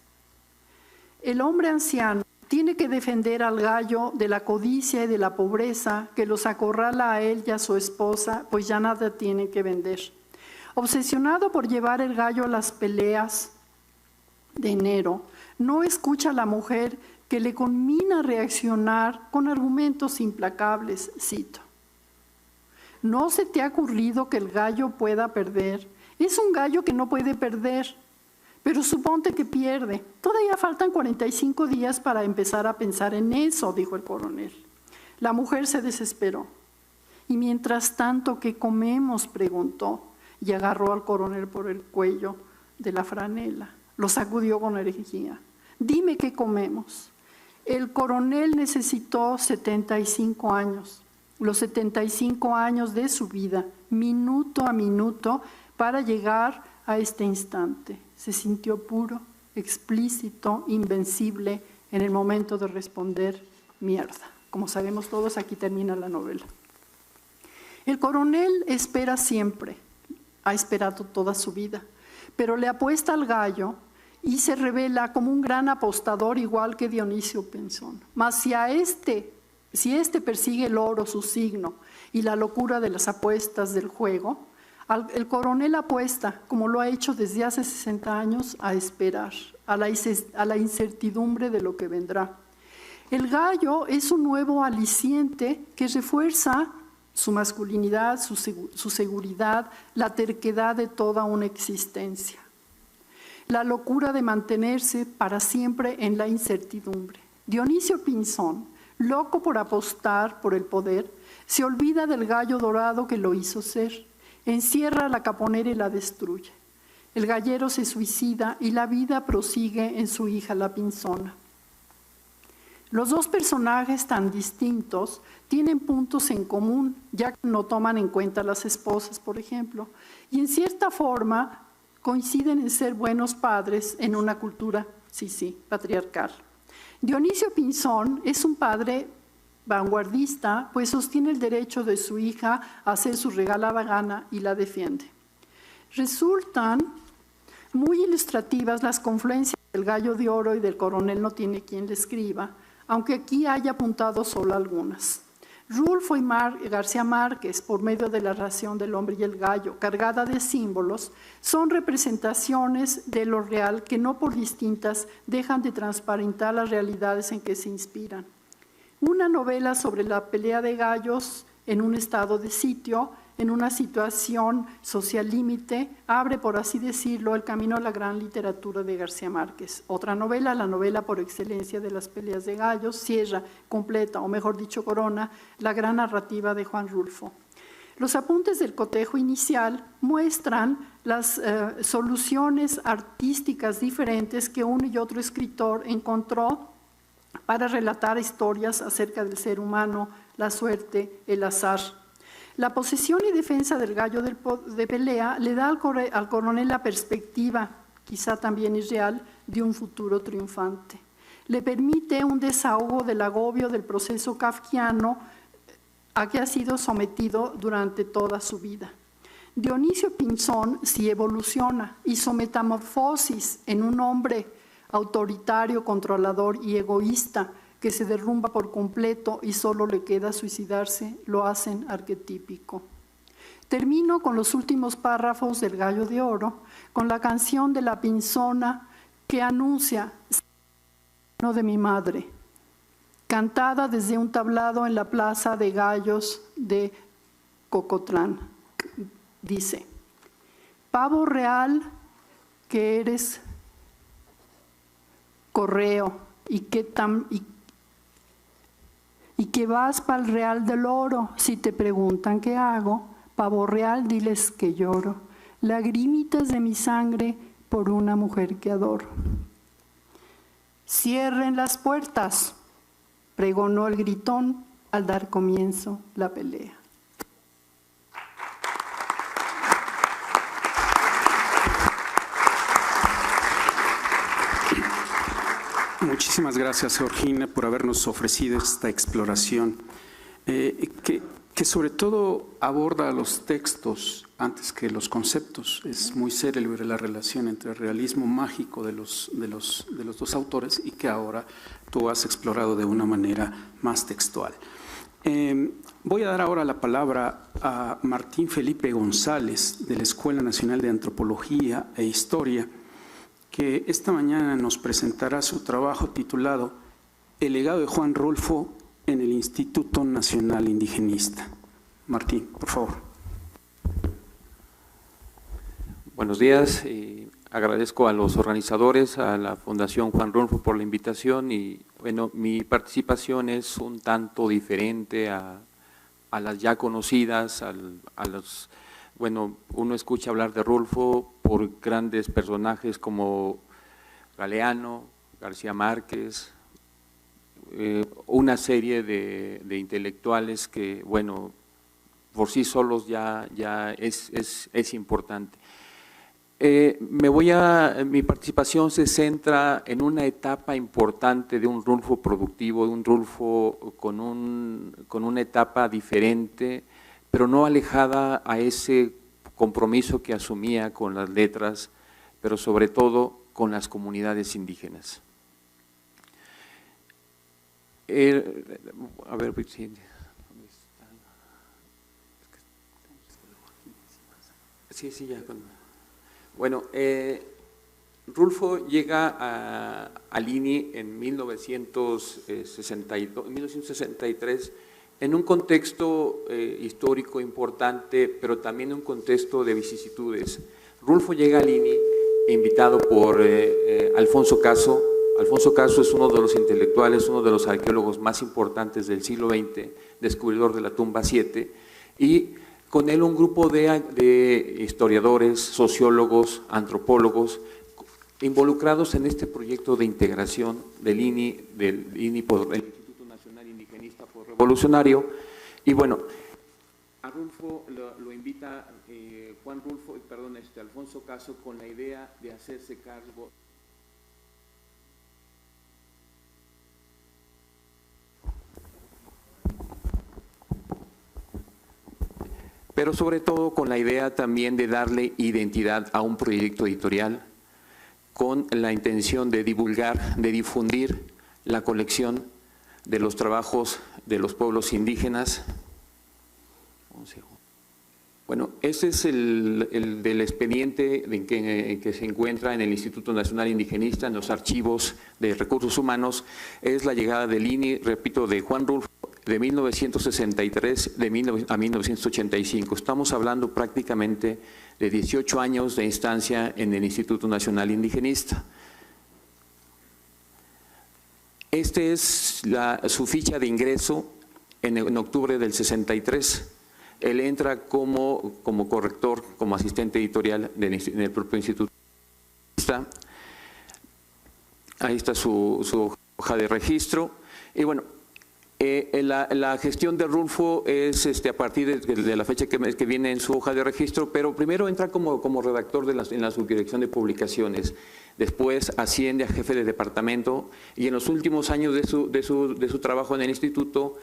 El hombre anciano tiene que defender al gallo de la codicia y de la pobreza que los acorrala a él y a su esposa, pues ya nada tienen que vender. Obsesionado por llevar el gallo a las peleas de enero, no escucha a la mujer que le conmina a reaccionar con argumentos implacables, cito. ¿No se te ha ocurrido que el gallo pueda perder? Es un gallo que no puede perder, pero suponte que pierde. Todavía faltan 45 días para empezar a pensar en eso, dijo el coronel. La mujer se desesperó. Y mientras tanto, ¿qué comemos?, preguntó, y agarró al coronel por el cuello de la franela. Lo sacudió con energía. Dime qué comemos. El coronel necesitó 75 años, los 75 años de su vida, minuto a minuto, para llegar a este instante. Se sintió puro, explícito, invencible en el momento de responder mierda. Como sabemos todos, aquí termina la novela. El coronel espera siempre, ha esperado toda su vida, pero le apuesta al gallo y se revela como un gran apostador, igual que Dionisio Pinzón. Mas si este persigue el oro, su signo, y la locura de las apuestas del juego, el coronel apuesta, como lo ha hecho desde hace 60 años, a esperar, a la incertidumbre de lo que vendrá. El gallo es un nuevo aliciente que refuerza su masculinidad, su seguridad, la terquedad de toda una existencia. La locura de mantenerse para siempre en la incertidumbre. Dionisio Pinzón, loco por apostar por el poder, se olvida del gallo dorado que lo hizo ser. Encierra la caponera y la destruye. El gallero se suicida y la vida prosigue en su hija la Pinzona. Los dos personajes tan distintos tienen puntos en común, ya que no toman en cuenta las esposas, por ejemplo, y en cierta forma coinciden en ser buenos padres en una cultura, patriarcal. Dionisio Pinzón es un padre vanguardista, pues sostiene el derecho de su hija a hacer su regalada gana y la defiende. Resultan muy ilustrativas las confluencias del gallo de oro y del coronel no tiene quien le escriba, aunque aquí haya apuntado solo algunas. Rulfo y García Márquez, por medio de la relación del hombre y el gallo, cargada de símbolos, son representaciones de lo real que no por distintas dejan de transparentar las realidades en que se inspiran. Una novela sobre la pelea de gallos en un estado de sitio en una situación social límite, abre, por así decirlo, el camino a la gran literatura de García Márquez. Otra novela, la novela por excelencia de las peleas de gallos, cierra, completa, o mejor dicho, corona, la gran narrativa de Juan Rulfo. Los apuntes del cotejo inicial muestran las soluciones artísticas diferentes que uno y otro escritor encontró para relatar historias acerca del ser humano, la suerte, el azar. La posesión y defensa del gallo de pelea le da al coronel la perspectiva, quizá también irreal, de un futuro triunfante. Le permite un desahogo del agobio del proceso kafkiano a que ha sido sometido durante toda su vida. Dionisio Pinzón sí evoluciona, hizo metamorfosis en un hombre autoritario, controlador y egoísta que se derrumba por completo y solo le queda suicidarse, lo hacen arquetípico. Termino con los últimos párrafos del Gallo de Oro, con la canción de la Pinzona que anuncia "No de mi madre", cantada desde un tablado en la Plaza de Gallos de Cocotlán. Dice: pavo real que eres correo y que vas para el Real del Oro, si te preguntan qué hago, pavo real, diles que lloro, lagrimitas de mi sangre por una mujer que adoro. Cierren las puertas, pregonó el gritón al dar comienzo la pelea. Muchísimas gracias, Georgina, por habernos ofrecido esta exploración, que sobre todo aborda los textos antes que los conceptos. Es muy célebre la relación entre el realismo mágico de los dos autores y que ahora tú has explorado de una manera más textual. Voy a dar ahora la palabra a Martín Felipe González, de la Escuela Nacional de Antropología e Historia, que esta mañana nos presentará su trabajo titulado El legado de Juan Rulfo en el Instituto Nacional Indigenista. Martín, por favor. Buenos días. Agradezco a los organizadores, a la Fundación Juan Rulfo por la invitación y bueno, mi participación es un tanto diferente a las ya conocidas, bueno, uno escucha hablar de Rulfo por grandes personajes como Galeano, García Márquez, una serie de intelectuales que, bueno, por sí solos ya es importante. Mi participación se centra en una etapa importante de un Rulfo productivo, de un Rulfo con una etapa diferente, pero no alejada a ese compromiso que asumía con las letras, pero sobre todo con las comunidades indígenas. A ver, sí, ya. Bueno, Rulfo llega al INI en 1963, en un contexto histórico importante, pero también en un contexto de vicisitudes. Rulfo llega al INI invitado por Alfonso Caso. Alfonso Caso es uno de los intelectuales, uno de los arqueólogos más importantes del siglo XX, descubridor de la tumba 7, y con él un grupo de historiadores, sociólogos, antropólogos, involucrados en este proyecto de integración del INI por el Instituto Nacional Indigenista Revolucionario. Y bueno, a Rulfo lo invita Alfonso Caso con la idea de hacerse cargo. Pero sobre todo con la idea también de darle identidad a un proyecto editorial con la intención de divulgar, de difundir la colección de los trabajos de los pueblos indígenas. Bueno, ese es el del expediente en que se encuentra en el Instituto Nacional Indigenista, en los archivos de recursos humanos. Es la llegada del INI, repito, de Juan Rulfo de 1963 a 1985. Estamos hablando prácticamente de 18 años de instancia en el Instituto Nacional Indigenista. Esta es su ficha de ingreso en octubre del 63. Él entra como corrector, como asistente editorial en el propio instituto. Ahí está su hoja de registro. Y bueno, la gestión de Rulfo es a partir de la fecha que viene en su hoja de registro, pero primero entra como redactor en la subdirección de publicaciones. Después asciende a jefe de departamento y en los últimos años de su trabajo en el instituto,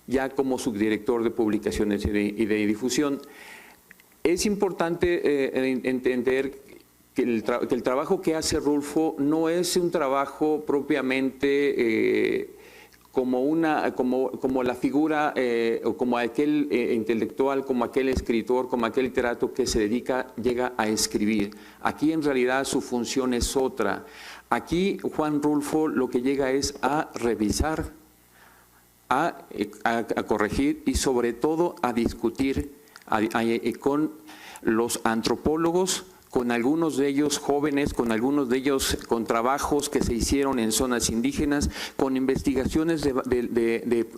ya como subdirector de publicaciones y de difusión. Es importante entender que el trabajo que hace Rulfo no es un trabajo propiamente como la figura o como aquel intelectual, como aquel escritor, como aquel literato que llega a escribir. Aquí en realidad su función es otra. Aquí Juan Rulfo lo que llega es a revisar, a corregir y sobre todo a discutir con los antropólogos, con algunos de ellos jóvenes, con algunos de ellos con trabajos que se hicieron en zonas indígenas, con investigaciones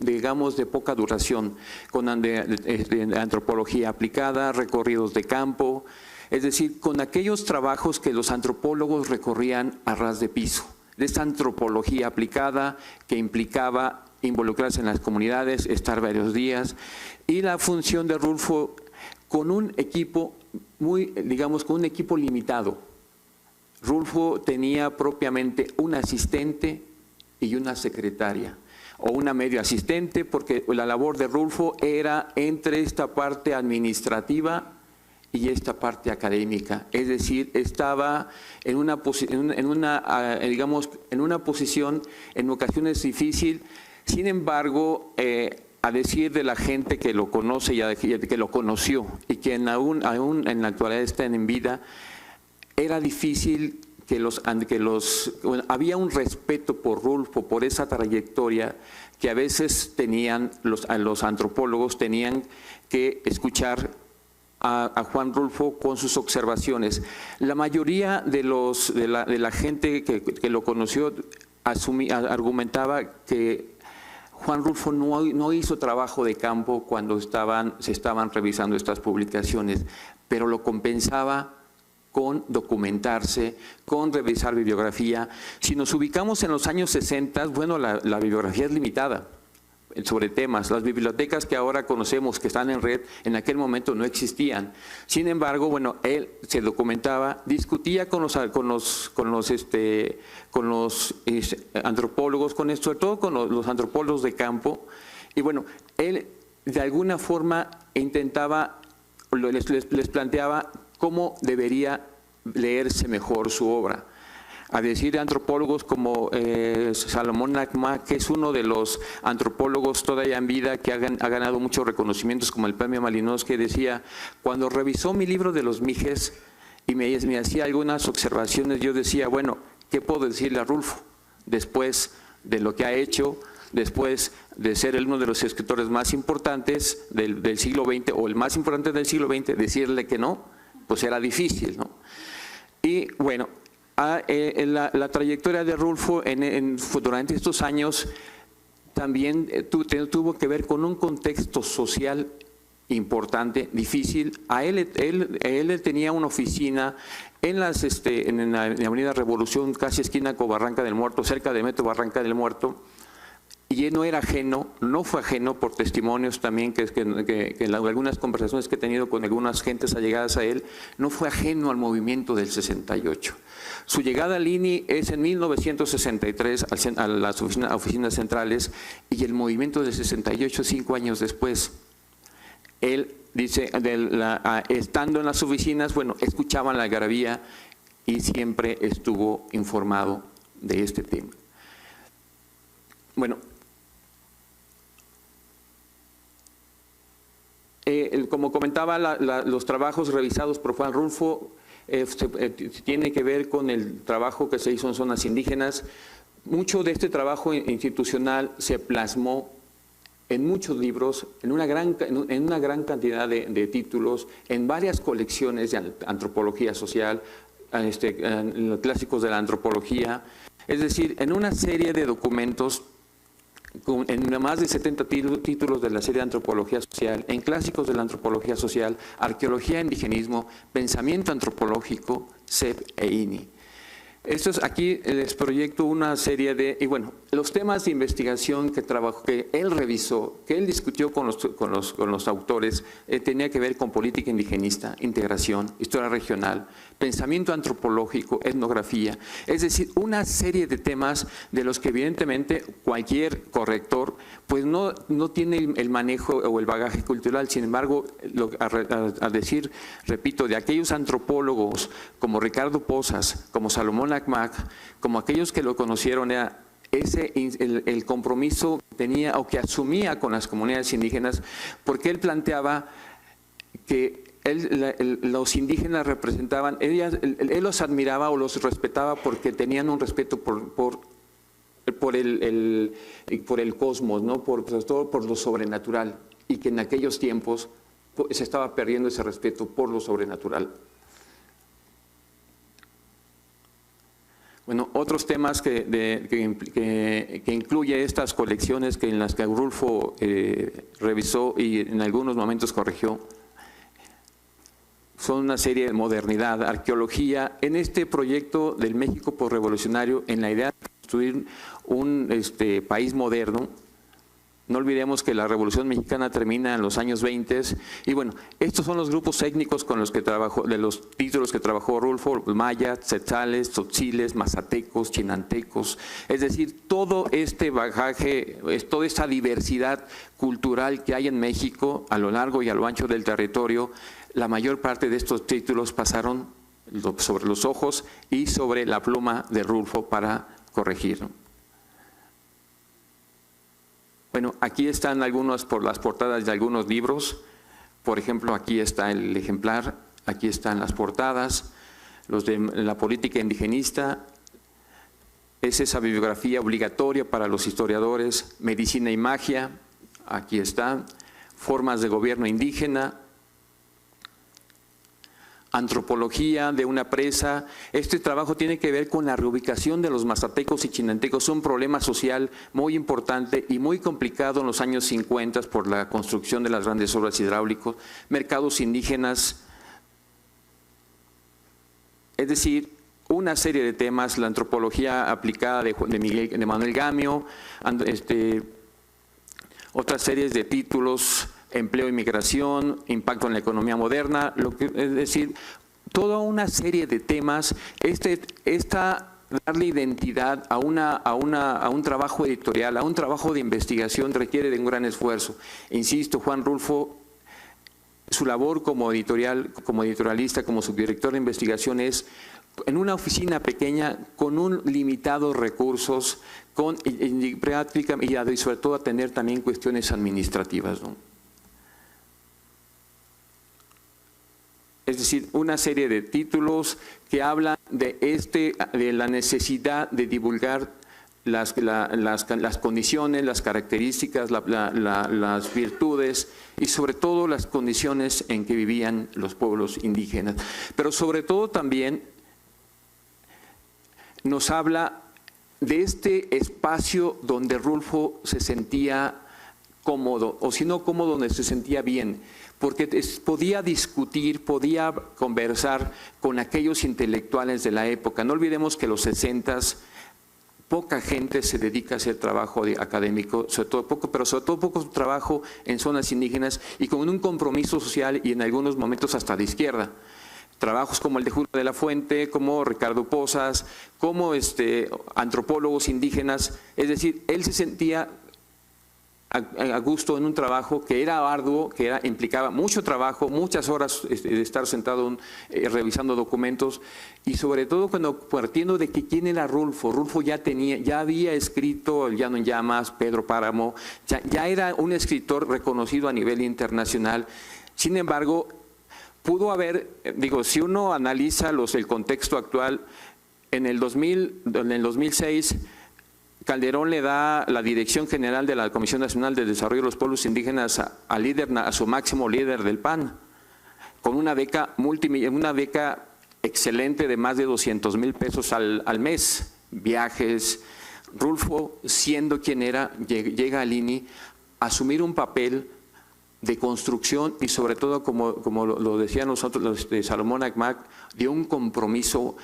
digamos de poca duración, con antropología aplicada, recorridos de campo, es decir, con aquellos trabajos que los antropólogos recorrían a ras de piso, de esta antropología aplicada que implicaba involucrarse en las comunidades, estar varios días, y la función de Rulfo con un equipo con un equipo limitado. Rulfo tenía propiamente un asistente y una secretaria, o una medio asistente, porque la labor de Rulfo era entre esta parte administrativa y esta parte académica, es decir, estaba en una posición en ocasiones difícil. Sin embargo, a decir de la gente que lo conoce y que lo conoció y que aún en la actualidad están en vida, era difícil había un respeto por Rulfo, por esa trayectoria que a veces los antropólogos tenían que escuchar a Juan Rulfo con sus observaciones. La mayoría de la gente que lo conoció argumentaba que Juan Rulfo no hizo trabajo de campo cuando se estaban revisando estas publicaciones, pero lo compensaba con documentarse, con revisar bibliografía. Si nos ubicamos en los años 60, bueno, la bibliografía es limitada sobre temas. Las bibliotecas que ahora conocemos que están en red, en aquel momento no existían. Sin embargo, bueno, él se documentaba, discutía con los antropólogos, sobre todo con los antropólogos de campo, y bueno, él de alguna forma intentaba, les planteaba cómo debería leerse mejor su obra. A decir de antropólogos como Salomón Nachman, que es uno de los antropólogos todavía en vida que ha ganado muchos reconocimientos, como el premio Malinowski, decía, cuando revisó mi libro de los Mijes y me hacía algunas observaciones, yo decía, bueno, ¿qué puedo decirle a Rulfo después de lo que ha hecho, después de ser uno de los escritores más importantes del siglo XX, o el más importante del siglo XX, decirle que no, pues era difícil, ¿no? Y bueno, la trayectoria de Rulfo durante estos años también tuvo que ver con un contexto social importante, difícil. Él tenía una oficina en la Avenida Revolución, casi esquina con Barranca del Muerto, cerca de Metro Barranca del Muerto, y él no fue ajeno por testimonios también que en algunas conversaciones que he tenido con algunas gentes allegadas a él, no fue ajeno al movimiento del 68. Su llegada al INI es en 1963 a las oficinas centrales, y el movimiento del 68, 5 años después. Él dice, estando en las oficinas, bueno, escuchaban la algarabía y siempre estuvo informado de este tema. Bueno, como comentaba, los trabajos revisados por Juan Rulfo tiene que ver con el trabajo que se hizo en zonas indígenas. Mucho de este trabajo institucional se plasmó en muchos libros, en una gran cantidad de títulos, en varias colecciones de antropología social, en los clásicos de la antropología, es decir, en una serie de documentos, en más de 70 títulos de la serie de antropología social, en clásicos de la antropología social, arqueología, indigenismo, pensamiento antropológico, CEP e INI. Aquí les proyecto una serie de, y bueno, los temas de investigación que él revisó, que él discutió con los autores, tenía que ver con política indigenista, integración, historia regional, pensamiento antropológico, etnografía, es decir, una serie de temas de los que evidentemente cualquier corrector pues no tiene el manejo o el bagaje cultural. Sin embargo, a decir, repito, de aquellos antropólogos como Ricardo Posas, como Salomón Acmac, como aquellos que lo conocieron, era el compromiso que tenía o que asumía con las comunidades indígenas, porque él planteaba que los indígenas representaban, él los admiraba o los respetaba porque tenían un respeto por el cosmos, ¿no? Sobre todo por lo sobrenatural, y que en aquellos tiempos se estaba perdiendo ese respeto por lo sobrenatural. Bueno, otros temas que incluye estas colecciones en las que Rulfo revisó y en algunos momentos corrigió, son una serie de modernidad, arqueología. En este proyecto del México posrevolucionario, en la idea de construir un país moderno, no olvidemos que la Revolución Mexicana termina en los años 20, y bueno, estos son los grupos étnicos con los que trabajó, de los títulos que trabajó Rulfo: mayas, tzetzales, tzotziles, mazatecos, chinantecos, es decir, todo este bagaje, toda esta diversidad cultural que hay en México a lo largo y a lo ancho del territorio. La mayor parte de estos títulos pasaron sobre los ojos y sobre la pluma de Rulfo para corregir. Bueno, aquí están algunas por las portadas de algunos libros. Por ejemplo, aquí está el ejemplar, aquí están las portadas, los de la política indigenista. Es esa bibliografía obligatoria para los historiadores. Medicina y magia, aquí está. Formas de gobierno indígena. Antropología de una presa. Este trabajo tiene que ver con la reubicación de los mazatecos y chinantecos, un problema social muy importante y muy complicado en los años 50 por la construcción de las grandes obras hidráulicas, mercados indígenas, es decir, una serie de temas, la antropología aplicada de Manuel Gamio, otras series de títulos, empleo y migración, impacto en la economía moderna, es decir, toda una serie de temas. Darle identidad a un trabajo editorial, a un trabajo de investigación, requiere de un gran esfuerzo. Insisto, Juan Rulfo, su labor como editorialista, como subdirector de investigación, es en una oficina pequeña, con un limitado recursos, y práctica, y sobre todo atender también cuestiones administrativas, ¿no? Es decir, una serie de títulos que hablan de la necesidad de divulgar las condiciones, las características, las virtudes y sobre todo las condiciones en que vivían los pueblos indígenas. Pero sobre todo también nos habla de este espacio donde Rulfo se sentía cómodo, o si no cómodo, donde se sentía bien, porque podía discutir, podía conversar con aquellos intelectuales de la época. No olvidemos que en los 60s poca gente se dedica a hacer trabajo académico, pero sobre todo poco trabajo en zonas indígenas y con un compromiso social y en algunos momentos hasta de izquierda. Trabajos como el de Julio de la Fuente, como Ricardo Posas, como antropólogos indígenas, es decir, él se sentía a gusto en un trabajo que era arduo, implicaba mucho trabajo, muchas horas de estar sentado revisando documentos, y sobre todo partiendo de que quién era Rulfo. Rulfo ya había escrito El Llano en Llamas, Pedro Páramo, ya era un escritor reconocido a nivel internacional. Sin embargo, pudo haber, si uno analiza el contexto actual, en el 2006 Calderón le da la dirección general de la Comisión Nacional de Desarrollo de los Pueblos Indígenas a su máximo líder del PAN, con una beca excelente de más de 200,000 pesos al mes, viajes. Rulfo, siendo quien era, llega al INI a asumir un papel de construcción y sobre todo, como lo decían nosotros, los de Salomón Agmac, de un compromiso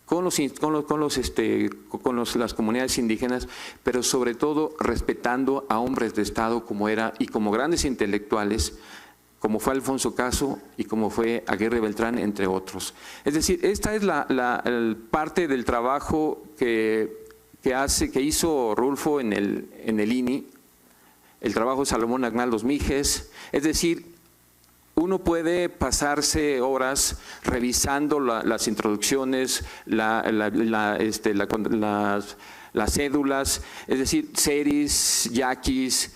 con las comunidades indígenas, pero sobre todo respetando a hombres de Estado como era y como grandes intelectuales, como fue Alfonso Caso y como fue Aguirre Beltrán, entre otros. Es decir, esta es la parte del trabajo que hizo Rulfo en el INI, el trabajo de Salomón Agnal Los Mijes. Es decir, uno puede pasarse horas revisando las introducciones, las cédulas, es decir, series, yaquis,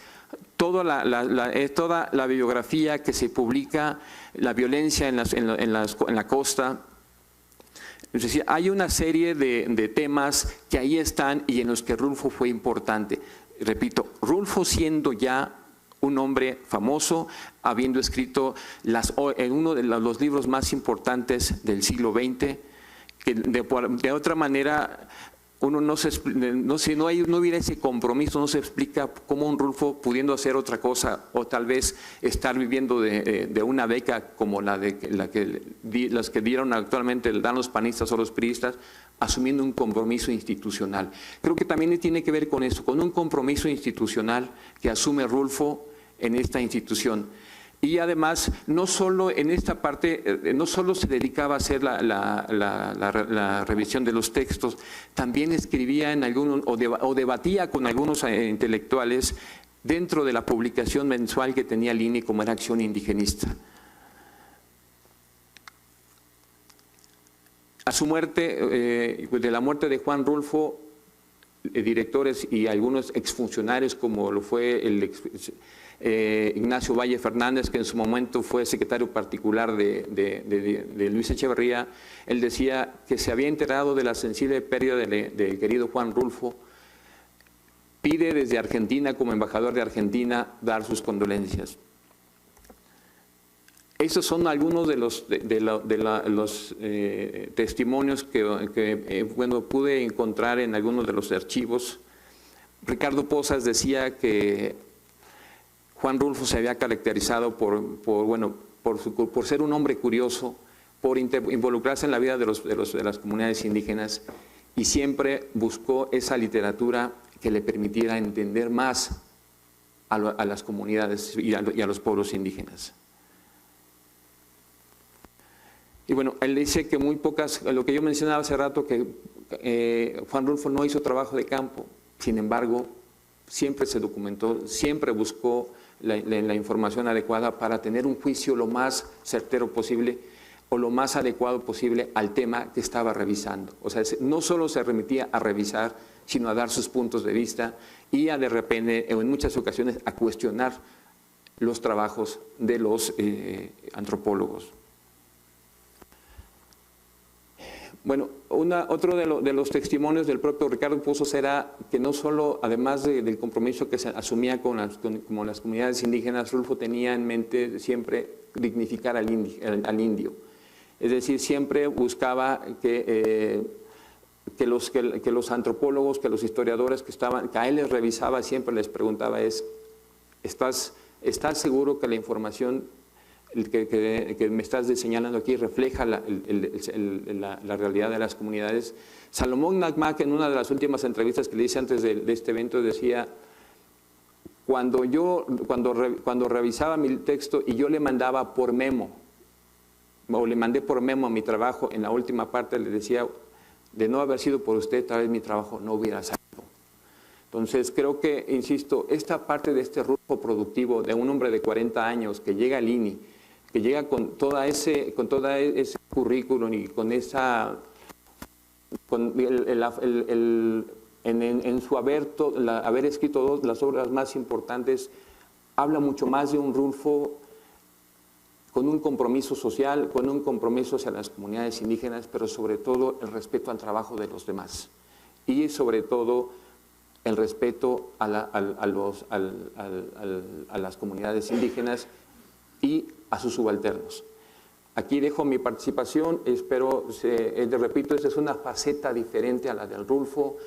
toda la bibliografía que se publica, la violencia en la costa. Es decir, hay una serie de temas que ahí están y en los que Rulfo fue importante. Repito, Rulfo siendo ya un hombre famoso, habiendo escrito en uno de los libros más importantes del siglo XX, que de otra manera uno no hubiera ese compromiso, no se explica cómo un Rulfo, pudiendo hacer otra cosa o tal vez estar viviendo de una beca como las que dieron actualmente, dan los panistas o los priistas, asumiendo un compromiso institucional. Creo que también tiene que ver con eso, con un compromiso institucional que asume Rulfo en esta institución. Y además, no solo en esta parte, no solo se dedicaba a hacer la revisión de los textos, también escribía en algunos, o debatía con algunos intelectuales dentro de la publicación mensual que tenía el INI, como era Acción Indigenista. A su muerte, de la muerte de Juan Rulfo, directores y algunos exfuncionarios, como lo fue Ignacio Valle Fernández, que en su momento fue secretario particular de Luis Echeverría, él decía que se había enterado de la sensible pérdida del querido Juan Rulfo. Pide desde Argentina, como embajador de Argentina, dar sus condolencias. Esos son algunos de los testimonios que pude encontrar en algunos de los archivos. Ricardo Pozas decía que Juan Rulfo se había caracterizado por ser un hombre curioso, por involucrarse en la vida de las comunidades indígenas, y siempre buscó esa literatura que le permitiera entender más a las comunidades y a los pueblos indígenas. Y bueno, él dice que muy pocas, lo que yo mencionaba hace rato, que Juan Rulfo no hizo trabajo de campo, sin embargo, siempre se documentó, siempre buscó la información adecuada para tener un juicio lo más certero posible o lo más adecuado posible al tema que estaba revisando. O sea, no solo se remitía a revisar, sino a dar sus puntos de vista y de repente, en muchas ocasiones, a cuestionar los trabajos de los antropólogos. Bueno, otro de los testimonios del propio Ricardo Pozos era que no solo, además del compromiso que se asumía como las comunidades indígenas, Rulfo tenía en mente siempre dignificar al indio. Es decir, siempre buscaba que los antropólogos, que los historiadores que a él les revisaba, siempre les preguntaba ¿estás seguro que la información que me estás señalando aquí refleja la realidad de las comunidades? Salomón Agmac, en una de las últimas entrevistas que le hice antes de este evento, decía, cuando revisaba mi texto y yo le mandaba por memo, o le mandé por memo a mi trabajo, en la última parte le decía, de no haber sido por usted, tal vez mi trabajo no hubiera salido. Entonces, creo que, insisto, esta parte de este Rulfo productivo de un hombre de 40 años que llega al INI, que llega con todo ese currículum y con en su haber escrito las obras más importantes, habla mucho más de un Rulfo con un compromiso social, con un compromiso hacia las comunidades indígenas, pero sobre todo el respeto al trabajo de los demás. Y sobre todo el respeto a las comunidades indígenas y a sus subalternos. Aquí dejo mi participación, espero, repito, esta es una faceta diferente a la del Rulfo,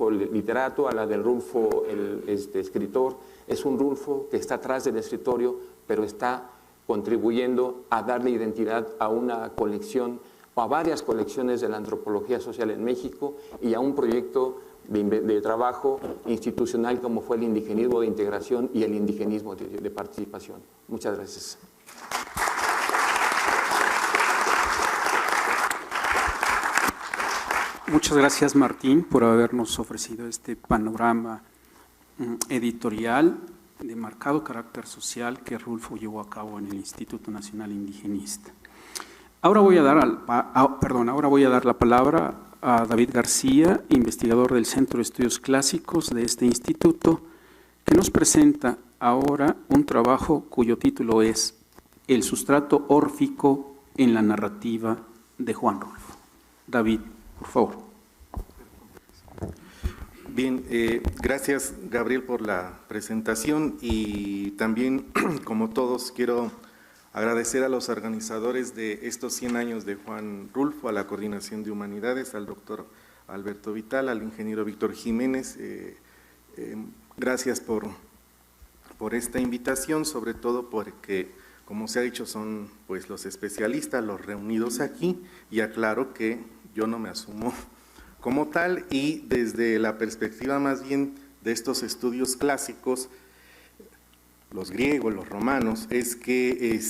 el literato, a la del Rulfo el escritor. Es un Rulfo que está atrás del escritorio, pero está contribuyendo a darle identidad a una colección o a varias colecciones de la antropología social en México y a un proyecto de trabajo institucional como fue el indigenismo de integración y el indigenismo de participación. Muchas gracias. Muchas gracias, Martín, por habernos ofrecido este panorama editorial de marcado carácter social que Rulfo llevó a cabo en el Instituto Nacional Indigenista. Ahora voy a dar la palabra a David García, investigador del Centro de Estudios Clásicos de este instituto, que nos presenta ahora un trabajo cuyo título es El sustrato órfico en la narrativa de Juan Rulfo. David, por favor. Bien, gracias Gabriel por la presentación y también, como todos, quiero agradecer a los organizadores de estos 100 años de Juan Rulfo, a la Coordinación de Humanidades, al doctor Alberto Vital, al ingeniero Víctor Jiménez. Gracias por esta invitación, sobre todo porque, como se ha dicho, son pues los especialistas los reunidos aquí, y aclaro que yo no me asumo como tal, y desde la perspectiva más bien de estos estudios clásicos, los griegos, los romanos, es que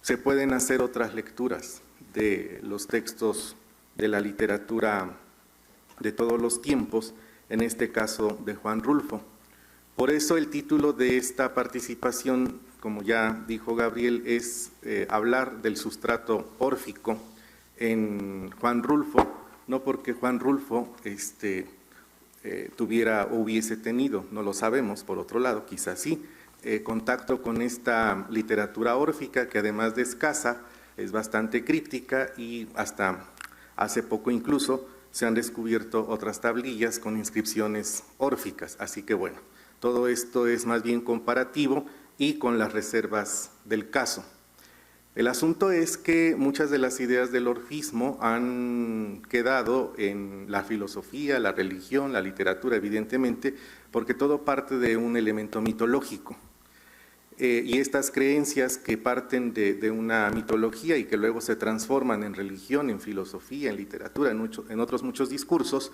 se pueden hacer otras lecturas de los textos de la literatura de todos los tiempos, en este caso de Juan Rulfo. Por eso el título de esta participación, como ya dijo Gabriel, es hablar del sustrato órfico en Juan Rulfo, no porque Juan Rulfo tuviera o hubiese tenido, no lo sabemos, por otro lado, quizás sí, contacto con esta literatura órfica que además de escasa, es bastante críptica, y hasta hace poco incluso se han descubierto otras tablillas con inscripciones órficas, así que bueno, todo esto es más bien comparativo y con las reservas del caso. El asunto es que muchas de las ideas del orfismo han quedado en la filosofía, la religión, la literatura, evidentemente, porque todo parte de un elemento mitológico. Y estas creencias que parten de una mitología y que luego se transforman en religión, en filosofía, en literatura, en otros muchos discursos,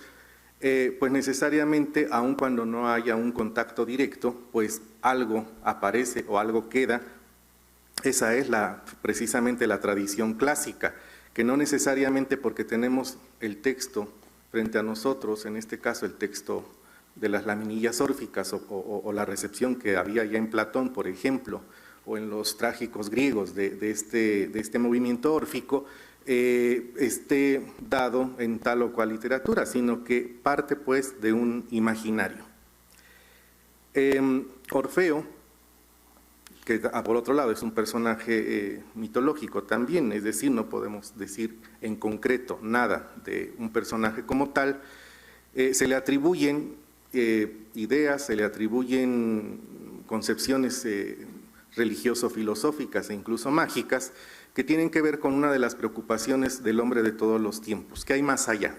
pues necesariamente, aun cuando no haya un contacto directo, pues algo aparece o algo queda. Esa es precisamente la tradición clásica, que no necesariamente porque tenemos el texto frente a nosotros, en este caso el texto de las laminillas órficas o la recepción que había ya en Platón, por ejemplo, o en los trágicos griegos de este movimiento órfico, esté dado en tal o cual literatura, sino que parte pues de un imaginario. Orfeo, que por otro lado es un personaje mitológico también, es decir, no podemos decir en concreto nada de un personaje como tal, se le atribuyen ideas, se le atribuyen concepciones religioso-filosóficas e incluso mágicas que tienen que ver con una de las preocupaciones del hombre de todos los tiempos. ¿Qué hay más allá?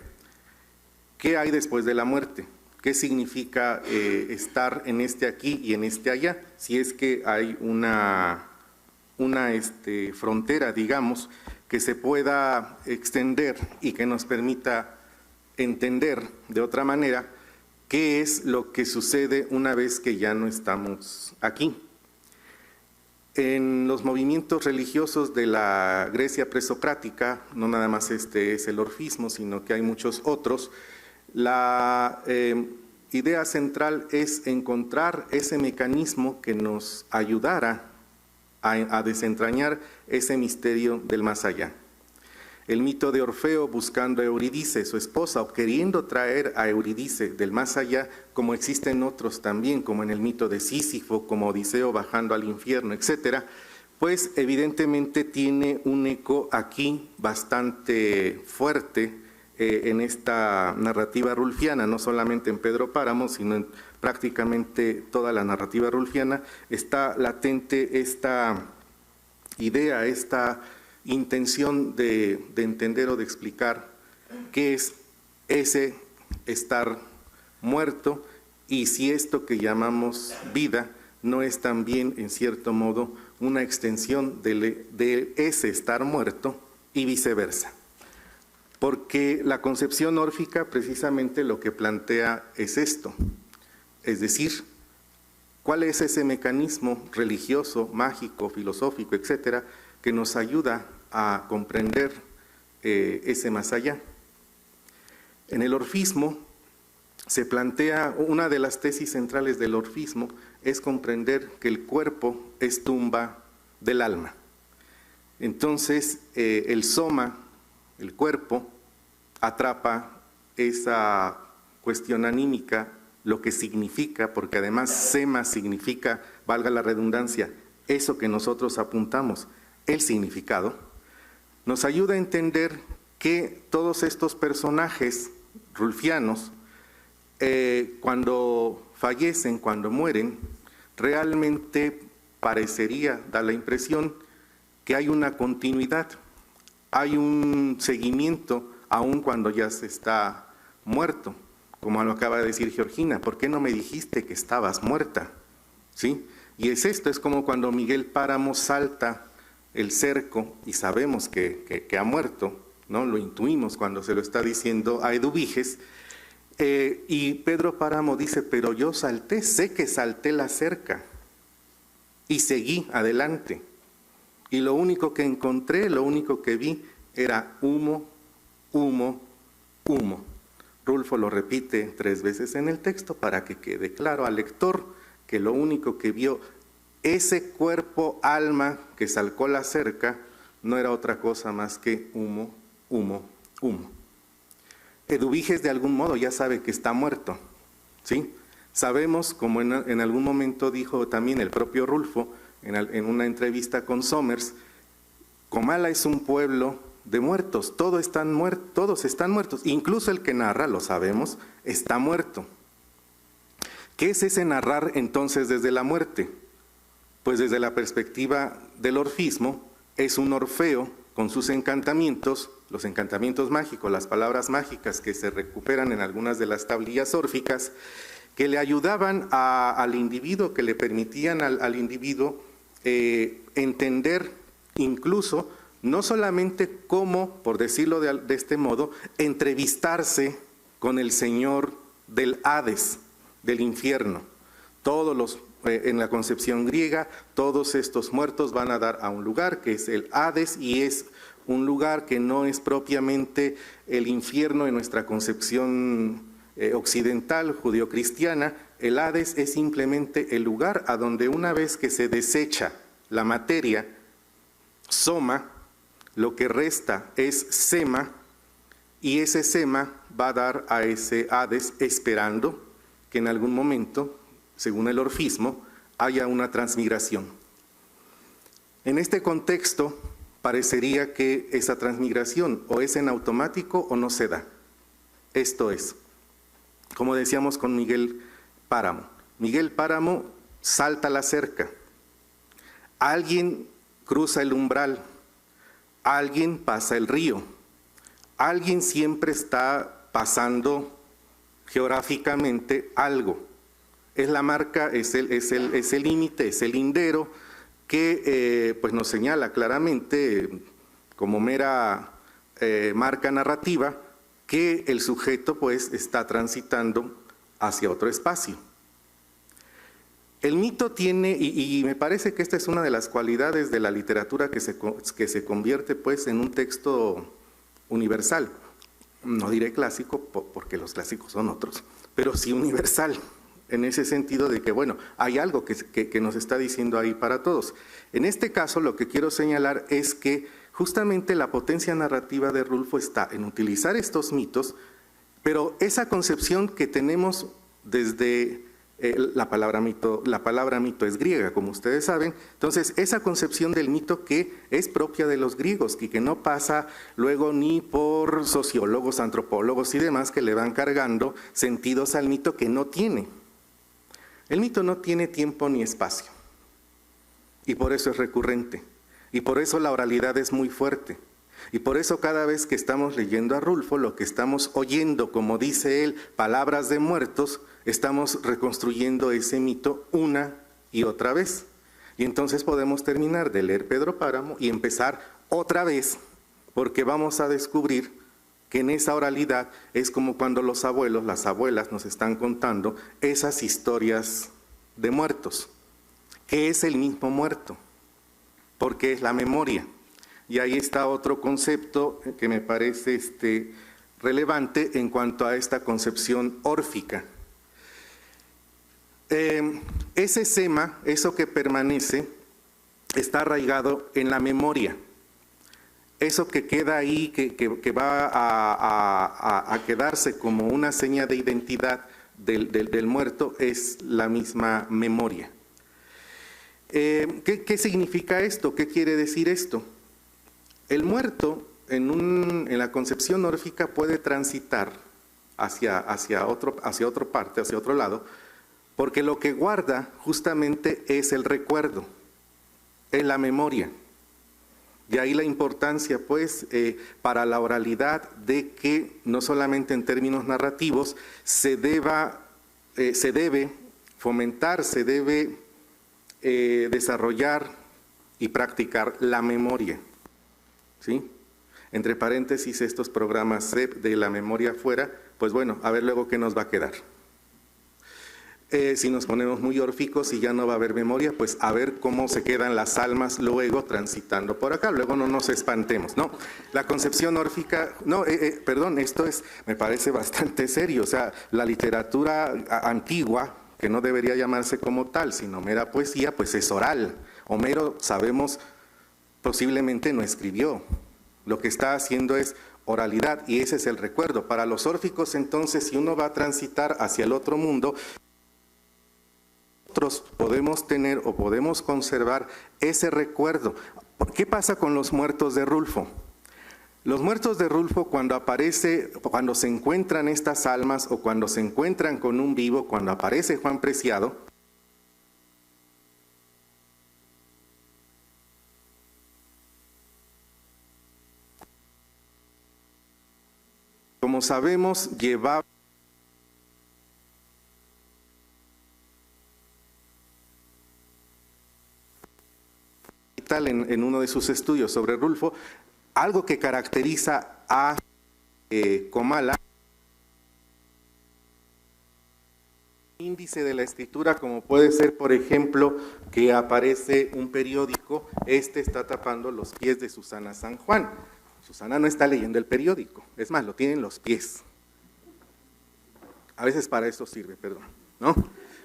¿Qué hay después de la muerte? ¿Qué significa estar en este aquí y en este allá? Si es que hay una frontera, digamos, que se pueda extender y que nos permita entender de otra manera qué es lo que sucede una vez que ya no estamos aquí. En los movimientos religiosos de la Grecia presocrática, no nada más este es el orfismo, sino que hay muchos otros, la idea central es encontrar ese mecanismo que nos ayudara a desentrañar ese misterio del más allá. El mito de Orfeo buscando a Eurídice, su esposa, o queriendo traer a Eurídice del más allá, como existen otros también, como en el mito de Sísifo, como Odiseo bajando al infierno, etcétera, pues evidentemente tiene un eco aquí bastante fuerte en esta narrativa rulfiana, no solamente en Pedro Páramo, sino en prácticamente toda la narrativa rulfiana, está latente esta idea, esta intención de entender o de explicar qué es ese estar muerto y si esto que llamamos vida no es también, en cierto modo, una extensión de ese estar muerto y viceversa. Porque la concepción órfica precisamente lo que plantea es esto, es decir, ¿cuál es ese mecanismo religioso, mágico, filosófico, etcétera, que nos ayuda a comprender ese más allá? En el orfismo se plantea, una de las tesis centrales del orfismo es comprender que el cuerpo es tumba del alma. Entonces, el soma, el cuerpo, atrapa esa cuestión anímica, lo que significa, porque además sema significa, valga la redundancia, eso que nosotros apuntamos, el significado, nos ayuda a entender que todos estos personajes rulfianos, cuando fallecen, cuando mueren, realmente parecería, da la impresión que hay una continuidad, hay un seguimiento, aun cuando ya se está muerto, como lo acaba de decir Georgina. ¿Por qué no me dijiste que estabas muerta? ¿Sí? Y es esto, es como cuando Miguel Páramo salta el cerco y sabemos que ha muerto, ¿no? Lo intuimos cuando se lo está diciendo a Eduviges, y Pedro Páramo dice, pero yo salté, sé que salté la cerca y seguí adelante. Y lo único que encontré, lo único que vi era humo, humo, humo. Rulfo lo repite 3 veces en el texto para que quede claro al lector que lo único que vio ese cuerpo alma que salcó la cerca no era otra cosa más que humo, humo, humo. Eduviges de algún modo ya sabe que está muerto, ¿sí? Sabemos, como en algún momento dijo también el propio Rulfo, en una entrevista con Somers, Comala es un pueblo de muertos, todos están muertos, incluso el que narra, lo sabemos, está muerto. ¿Qué es ese narrar entonces desde la muerte? Pues desde la perspectiva del orfismo, es un Orfeo con sus encantamientos, los encantamientos mágicos, las palabras mágicas que se recuperan en algunas de las tablillas órficas, que le ayudaban al individuo, que le permitían al individuo entender incluso, no solamente cómo, por decirlo de este modo, entrevistarse con el señor del Hades, del infierno. Todos los, en la concepción griega, todos estos muertos van a dar a un lugar que es el Hades, y es un lugar que no es propiamente el infierno en nuestra concepción occidental, judeocristiana. El Hades es simplemente el lugar a donde una vez que se desecha la materia, soma, lo que resta es sema, y ese sema va a dar a ese Hades, esperando que en algún momento, según el orfismo, haya una transmigración. En este contexto, parecería que esa transmigración o es en automático o no se da. Esto es, como decíamos con Miguel Páramo. Miguel Páramo salta la cerca, alguien cruza el umbral, alguien pasa el río, alguien siempre está pasando geográficamente algo. Es la marca, es el límite, es el lindero que pues nos señala claramente como mera marca narrativa que el sujeto pues está transitando hacia otro espacio. El mito tiene, y me parece que esta es una de las cualidades de la literatura que se convierte pues en un texto universal. No diré clásico porque los clásicos son otros, pero sí universal, en ese sentido de que, bueno, hay algo que nos está diciendo ahí para todos. En este caso, lo que quiero señalar es que justamente la potencia narrativa de Rulfo está en utilizar estos mitos, pero esa concepción que tenemos desde la palabra mito es griega, como ustedes saben. Entonces, esa concepción del mito que es propia de los griegos y que no pasa luego ni por sociólogos, antropólogos y demás que le van cargando sentidos al mito que no tiene. El mito no tiene tiempo ni espacio y por eso es recurrente y por eso la oralidad es muy fuerte. Y por eso cada vez que estamos leyendo a Rulfo, lo que estamos oyendo, como dice él, palabras de muertos, estamos reconstruyendo ese mito una y otra vez. Y entonces podemos terminar de leer Pedro Páramo y empezar otra vez, porque vamos a descubrir que en esa oralidad es como cuando los abuelos, las abuelas nos están contando esas historias de muertos, que es el mismo muerto, porque es la memoria. Y ahí está otro concepto que me parece relevante en cuanto a esta concepción órfica. Ese sema, eso que permanece, está arraigado en la memoria. Eso que queda ahí, que va a quedarse como una seña de identidad del muerto, es la misma memoria. ¿Qué significa esto? ¿Qué quiere decir esto? El muerto, en la concepción órfica, puede transitar hacia otro lado, porque lo que guarda justamente es el recuerdo, es la memoria. De ahí la importancia, pues, para la oralidad de que no solamente en términos narrativos se debe fomentar, se debe desarrollar y practicar la memoria. ¿Sí? Entre paréntesis, estos programas CEP de la memoria fuera, pues bueno, a ver luego qué nos va a quedar. Si nos ponemos muy órficos y ya no va a haber memoria, pues a ver cómo se quedan las almas luego transitando por acá, luego no nos espantemos, ¿no? La concepción órfica, perdón, esto me parece bastante serio, o sea, la literatura antigua, que no debería llamarse como tal, sino mera poesía, pues es oral. Homero, sabemos, posiblemente no escribió, lo que está haciendo es oralidad y ese es el recuerdo. Para los órficos, entonces, si uno va a transitar hacia el otro mundo, nosotros podemos tener o podemos conservar ese recuerdo. ¿Qué pasa con los muertos de Rulfo? Los muertos de Rulfo, cuando se encuentran estas almas o cuando se encuentran con un vivo, cuando aparece Juan Preciado, como sabemos, llevaba en uno de sus estudios sobre Rulfo, algo que caracteriza a Comala, índice de la escritura, como puede ser, por ejemplo, que aparece un periódico, está tapando los pies de Susana San Juan. Susana no está leyendo el periódico, es más, lo tiene en los pies. A veces para eso sirve, perdón, ¿no?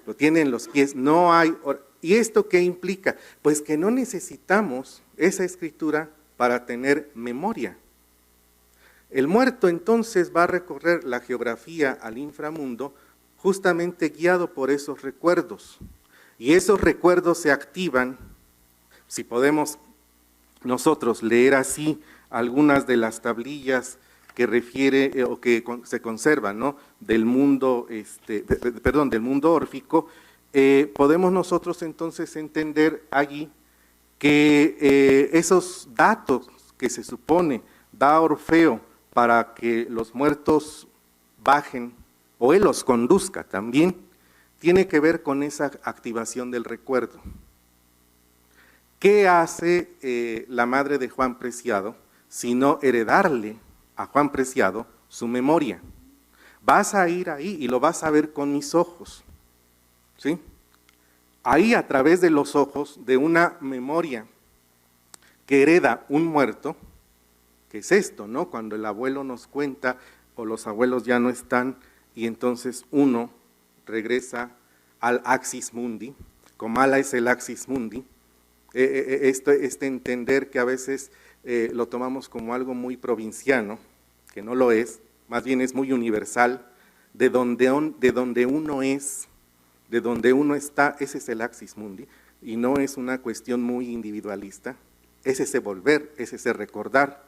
Lo tiene en los pies, no hay... ¿Y esto qué implica? Pues que no necesitamos esa escritura para tener memoria. El muerto entonces va a recorrer la geografía al inframundo justamente guiado por esos recuerdos. Y esos recuerdos se activan, si podemos nosotros leer así algunas de las tablillas que refiere o que se conservan, ¿no? del mundo órfico, podemos nosotros entonces entender allí que esos datos que se supone da Orfeo para que los muertos bajen o él los conduzca también, tiene que ver con esa activación del recuerdo. ¿Qué hace la madre de Juan Preciado sino heredarle a Juan Preciado su memoria? Vas a ir ahí y lo vas a ver con mis ojos, ¿sí? Ahí, a través de los ojos de una memoria que hereda un muerto, que es esto, ¿no? Cuando el abuelo nos cuenta o los abuelos ya no están y entonces uno regresa al axis mundi. Comala es el axis mundi. Este entender que a veces lo tomamos como algo muy provinciano, que no lo es, más bien es muy universal, de donde uno es, de donde uno está, ese es el axis mundi, y no es una cuestión muy individualista, es ese volver, es ese recordar.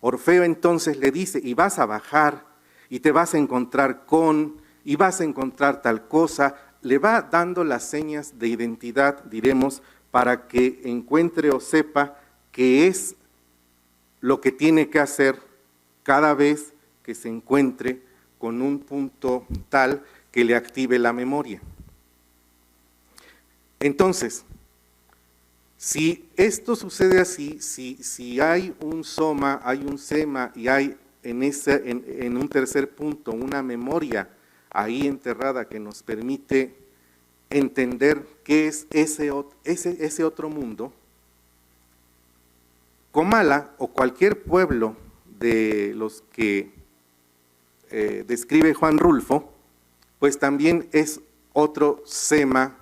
Orfeo entonces le dice, y vas a bajar, y te vas a encontrar con, y vas a encontrar tal cosa, le va dando las señas de identidad, diremos, para que encuentre o sepa qué es lo que tiene que hacer cada vez que se encuentre con un punto tal que le active la memoria. Entonces, si esto sucede así, si hay un soma, hay un sema y hay en un tercer punto una memoria ahí enterrada que nos permite entender qué es ese otro mundo, Comala o cualquier pueblo de los que describe Juan Rulfo, pues también es otro soma,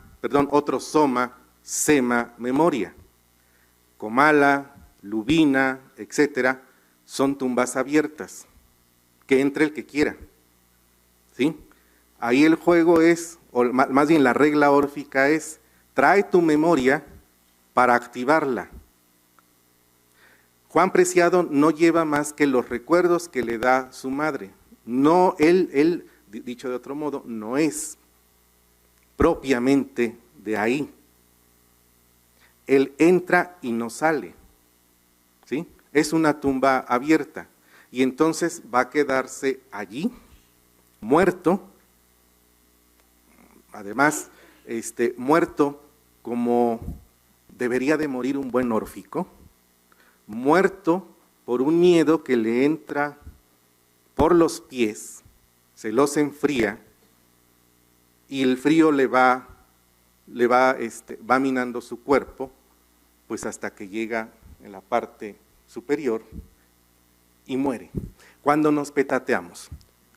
sema, memoria. Comala, Lubina, etcétera, son tumbas abiertas, que entre el que quiera, ¿sí? Ahí el juego es, o más bien la regla órfica es, trae tu memoria para activarla. Juan Preciado no lleva más que los recuerdos que le da su madre. No, él, dicho de otro modo, no es propiamente de ahí. Él entra y no sale, ¿sí? Es una tumba abierta y entonces va a quedarse allí, muerto, además, muerto como debería de morir un buen órfico, muerto por un miedo que le entra por los pies, se los enfría y el frío va minando su cuerpo, pues hasta que llega en la parte superior y muere. Cuando nos petateamos,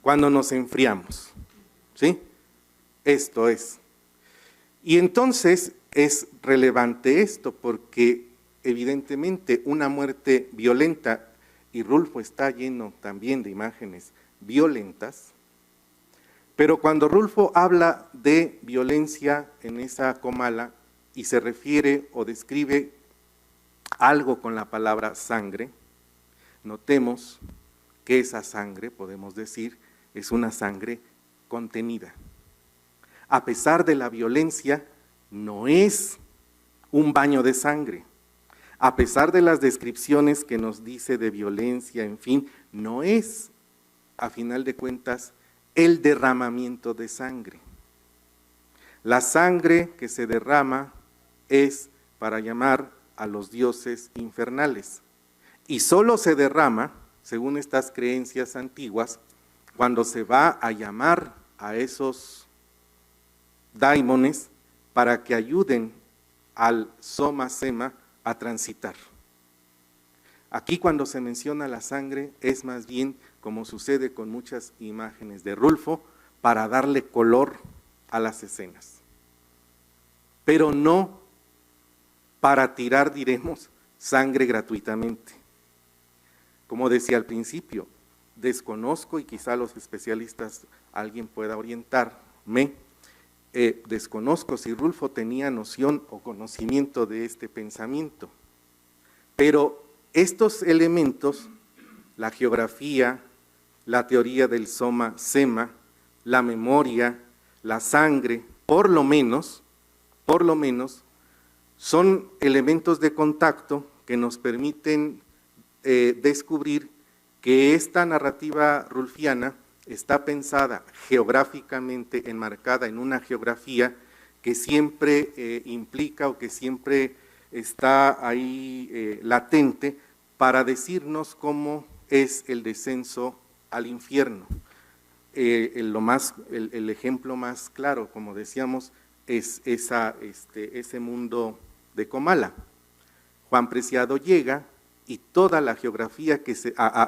cuando nos enfriamos, ¿sí? Esto es. Y entonces es relevante esto porque evidentemente una muerte violenta, y Rulfo está lleno también de imágenes violentas, pero cuando Rulfo habla de violencia en esa Comala y se refiere o describe algo con la palabra sangre, notemos que esa sangre, podemos decir, es una sangre contenida. A pesar de la violencia, no es un baño de sangre. A pesar de las descripciones que nos dice de violencia, en fin, no es, a final de cuentas, el derramamiento de sangre. La sangre que se derrama es para llamar a los dioses infernales. Y solo se derrama, según estas creencias antiguas, cuando se va a llamar a esos daimones para que ayuden al soma sema a transitar. Aquí cuando se menciona la sangre es más bien, como sucede con muchas imágenes de Rulfo, para darle color a las escenas. Pero no para tirar, diremos, sangre gratuitamente. Como decía al principio, desconozco, y quizá los especialistas, alguien pueda orientarme, desconozco si Rulfo tenía noción o conocimiento de este pensamiento, pero estos elementos, la geografía, la teoría del soma sema, la memoria, la sangre, por lo menos, son elementos de contacto que nos permiten descubrir que esta narrativa rulfiana está pensada geográficamente, enmarcada en una geografía que siempre implica o que siempre está ahí latente para decirnos cómo es el descenso al infierno. El ejemplo más claro, como decíamos, es ese mundo de Comala. Juan Preciado llega y toda la geografía que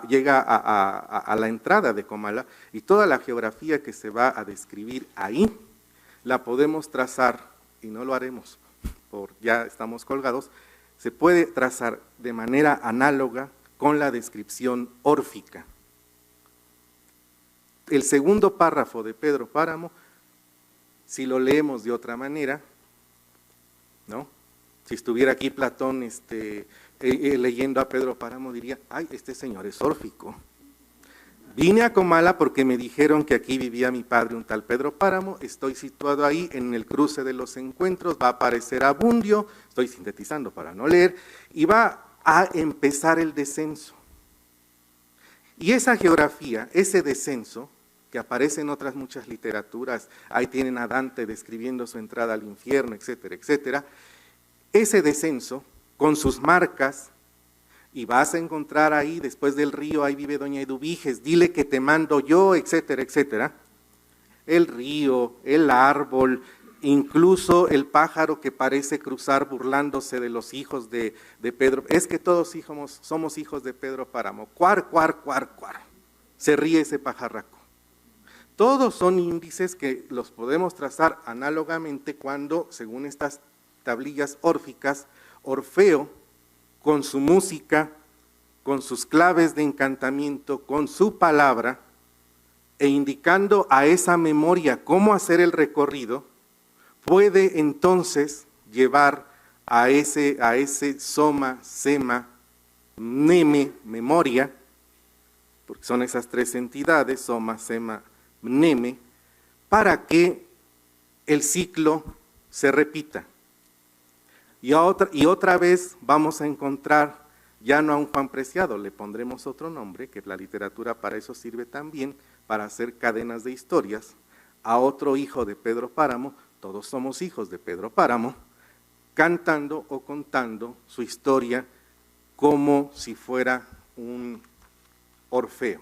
llega a la entrada de Comala y toda la geografía que se va a describir ahí, la podemos trazar, y no lo haremos, ya estamos colgados, se puede trazar de manera análoga con la descripción órfica. El segundo párrafo de Pedro Páramo Si lo leemos de otra manera, ¿no? Si estuviera aquí Platón leyendo a Pedro Páramo, diría, ay, este señor es órfico. Vine a Comala porque me dijeron que aquí vivía mi padre, un tal Pedro Páramo, estoy situado ahí en el cruce de los encuentros, va a aparecer Abundio, estoy sintetizando para no leer, y va a empezar el descenso. Y esa geografía, ese descenso, que aparece en otras muchas literaturas, ahí tienen a Dante describiendo su entrada al infierno, etcétera, etcétera, ese descenso, con sus marcas, y vas a encontrar ahí, después del río, ahí vive doña Eduviges, dile que te mando yo, etcétera, etcétera. El río, el árbol, incluso el pájaro que parece cruzar burlándose de los hijos de Pedro. Es que todos somos hijos de Pedro Páramo. Cuar, cuar, cuar, cuar. Se ríe ese pajarraco. Todos son índices que los podemos trazar análogamente cuando, según estas tablillas órficas, Orfeo, con su música, con sus claves de encantamiento, con su palabra, e indicando a esa memoria cómo hacer el recorrido, puede entonces llevar a ese soma, sema, mneme, memoria, porque son esas tres entidades, soma, sema, mneme, para que el ciclo se repita. Y otra vez vamos a encontrar, ya no a un Juan Preciado, le pondremos otro nombre, que la literatura para eso sirve también, para hacer cadenas de historias, a otro hijo de Pedro Páramo, todos somos hijos de Pedro Páramo, cantando o contando su historia como si fuera un Orfeo.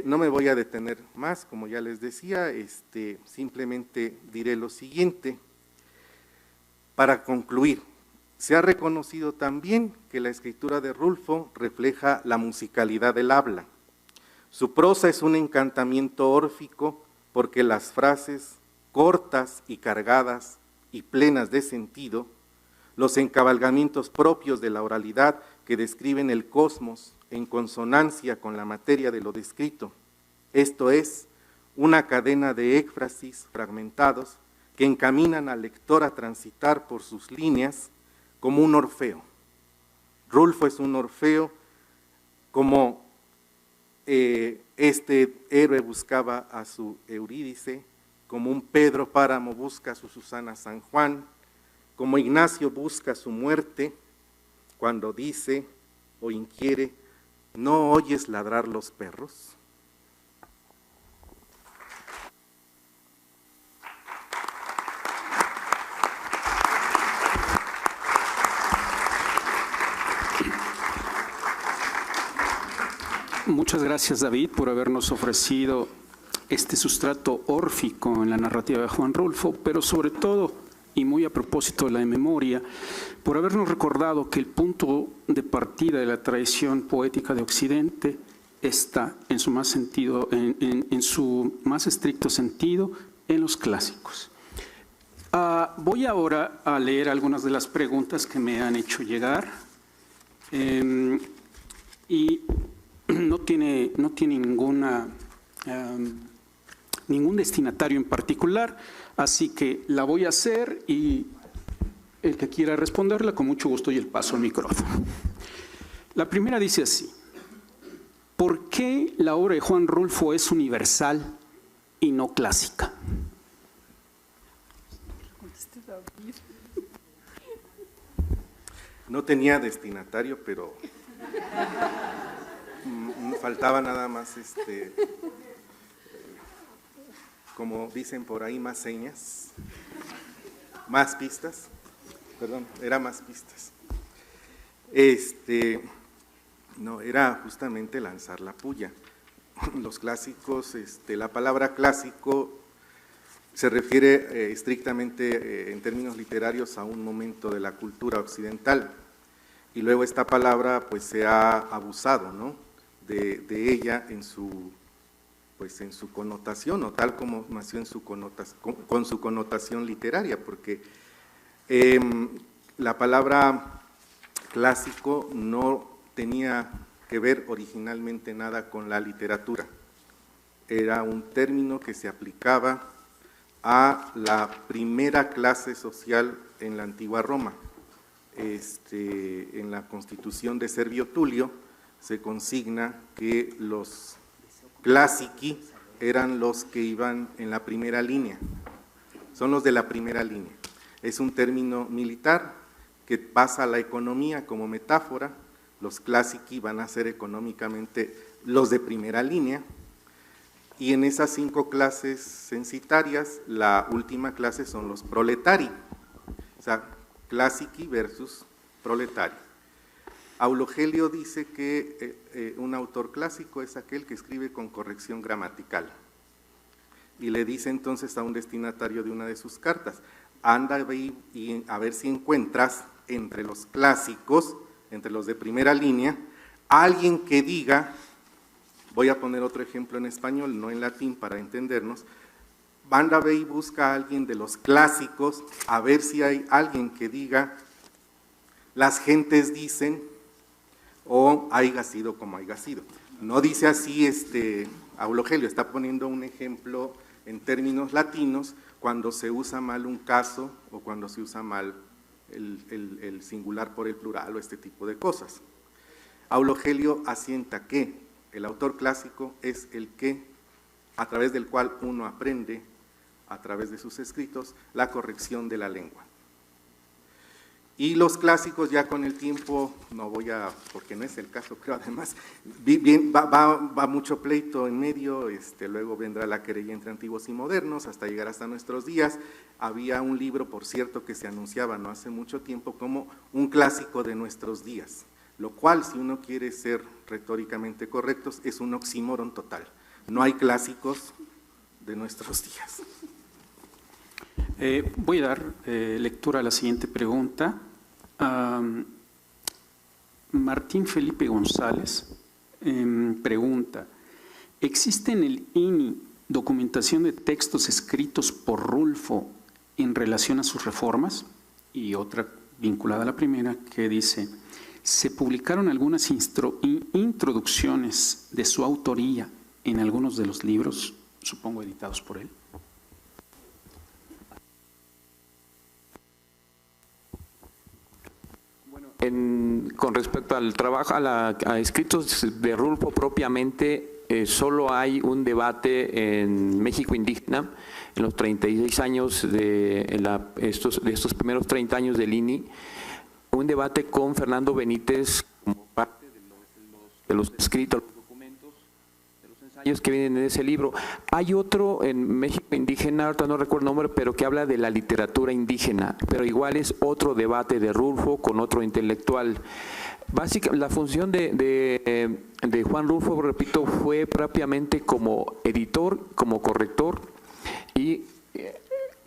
No me voy a detener más, como ya les decía, simplemente diré lo siguiente. Para concluir, se ha reconocido también que la escritura de Rulfo refleja la musicalidad del habla. Su prosa es un encantamiento órfico porque las frases cortas y cargadas y plenas de sentido, los encabalgamientos propios de la oralidad que describen el cosmos en consonancia con la materia de lo descrito, esto es, una cadena de éfrasis fragmentados que encaminan al lector a transitar por sus líneas como un Orfeo. Rulfo es un Orfeo como este héroe buscaba a su Eurídice, como un Pedro Páramo busca a su Susana San Juan, como Ignacio busca su muerte cuando dice o inquiere, ¿no oyes ladrar los perros? Muchas gracias, David, por habernos ofrecido este sustrato órfico en la narrativa de Juan Rulfo, pero sobre todo, y muy a propósito de la memoria, por habernos recordado que el punto de partida de la tradición poética de Occidente está, en su más sentido, en su más estricto sentido, en los clásicos. Voy ahora a leer algunas de las preguntas que me han hecho llegar, y no tiene ningún destinatario en particular, así que la voy a hacer y el que quiera responderla, con mucho gusto, y el paso al micrófono. La primera dice así: ¿por qué la obra de Juan Rulfo es universal y no clásica? No tenía destinatario, pero faltaba nada más, como dicen por ahí, más señas, más pistas, perdón, era más pistas. No, era justamente lanzar la puya. Los clásicos, la palabra clásico se refiere estrictamente en términos literarios a un momento de la cultura occidental, y luego esta palabra pues se ha abusado, ¿no?, de ella en su connotación, o tal como nació en con su connotación literaria, porque la palabra clásico no tenía que ver originalmente nada con la literatura. Era un término que se aplicaba a la primera clase social en la antigua Roma. En la Constitución de Servio Tulio se consigna que los classici eran los que iban en la primera línea, son los de la primera línea. Es un término militar que pasa a la economía como metáfora. Los classici van a ser económicamente los de primera línea, y en esas 5 clases censitarias, la última clase son los proletari, o sea, classici versus proletari. Aulo Gelio dice que un autor clásico es aquel que escribe con corrección gramatical, y le dice entonces a un destinatario de una de sus cartas: anda y a ver si encuentras entre los clásicos, entre los de primera línea, alguien que diga, voy a poner otro ejemplo en español, no en latín para entendernos, anda, ve y busca a alguien de los clásicos, a ver si hay alguien que diga, las gentes dicen, o haiga sido como haiga sido. No dice así Aulo Gelio, está poniendo un ejemplo en términos latinos cuando se usa mal un caso o cuando se usa mal el singular por el plural o este tipo de cosas. Aulo Gelio asienta que el autor clásico es el que, a través del cual uno aprende, a través de sus escritos, la corrección de la lengua. Y los clásicos ya con el tiempo, no voy a, porque no es el caso, pero además va mucho pleito en medio, luego vendrá la querella entre antiguos y modernos, hasta llegar hasta nuestros días. Había un libro, por cierto, que se anunciaba no hace mucho tiempo como un clásico de nuestros días, lo cual, si uno quiere ser retóricamente correctos, es un oxímoron total. No hay clásicos de nuestros días. Voy a dar lectura a la siguiente pregunta. Martín Felipe González pregunta: ¿existe en el INI documentación de textos escritos por Rulfo en relación a sus reformas? Y otra vinculada a la primera que dice: ¿se publicaron algunas introducciones de su autoría en algunos de los libros, supongo editados por él? Con respecto al trabajo, a escritos de Rulfo propiamente, solo hay un debate en México Indígena, en los 36 años estos primeros 30 años del INI, un debate con Fernando Benítez como parte de los escritos, los documentos, de los ensayos que vienen en ese libro. Hay otro en México Indígena, ahorita no recuerdo el nombre, pero que habla de la literatura indígena, pero igual es otro debate de Rulfo con otro intelectual. Básicamente, la función de Juan Rulfo, repito, fue propiamente como editor, como corrector y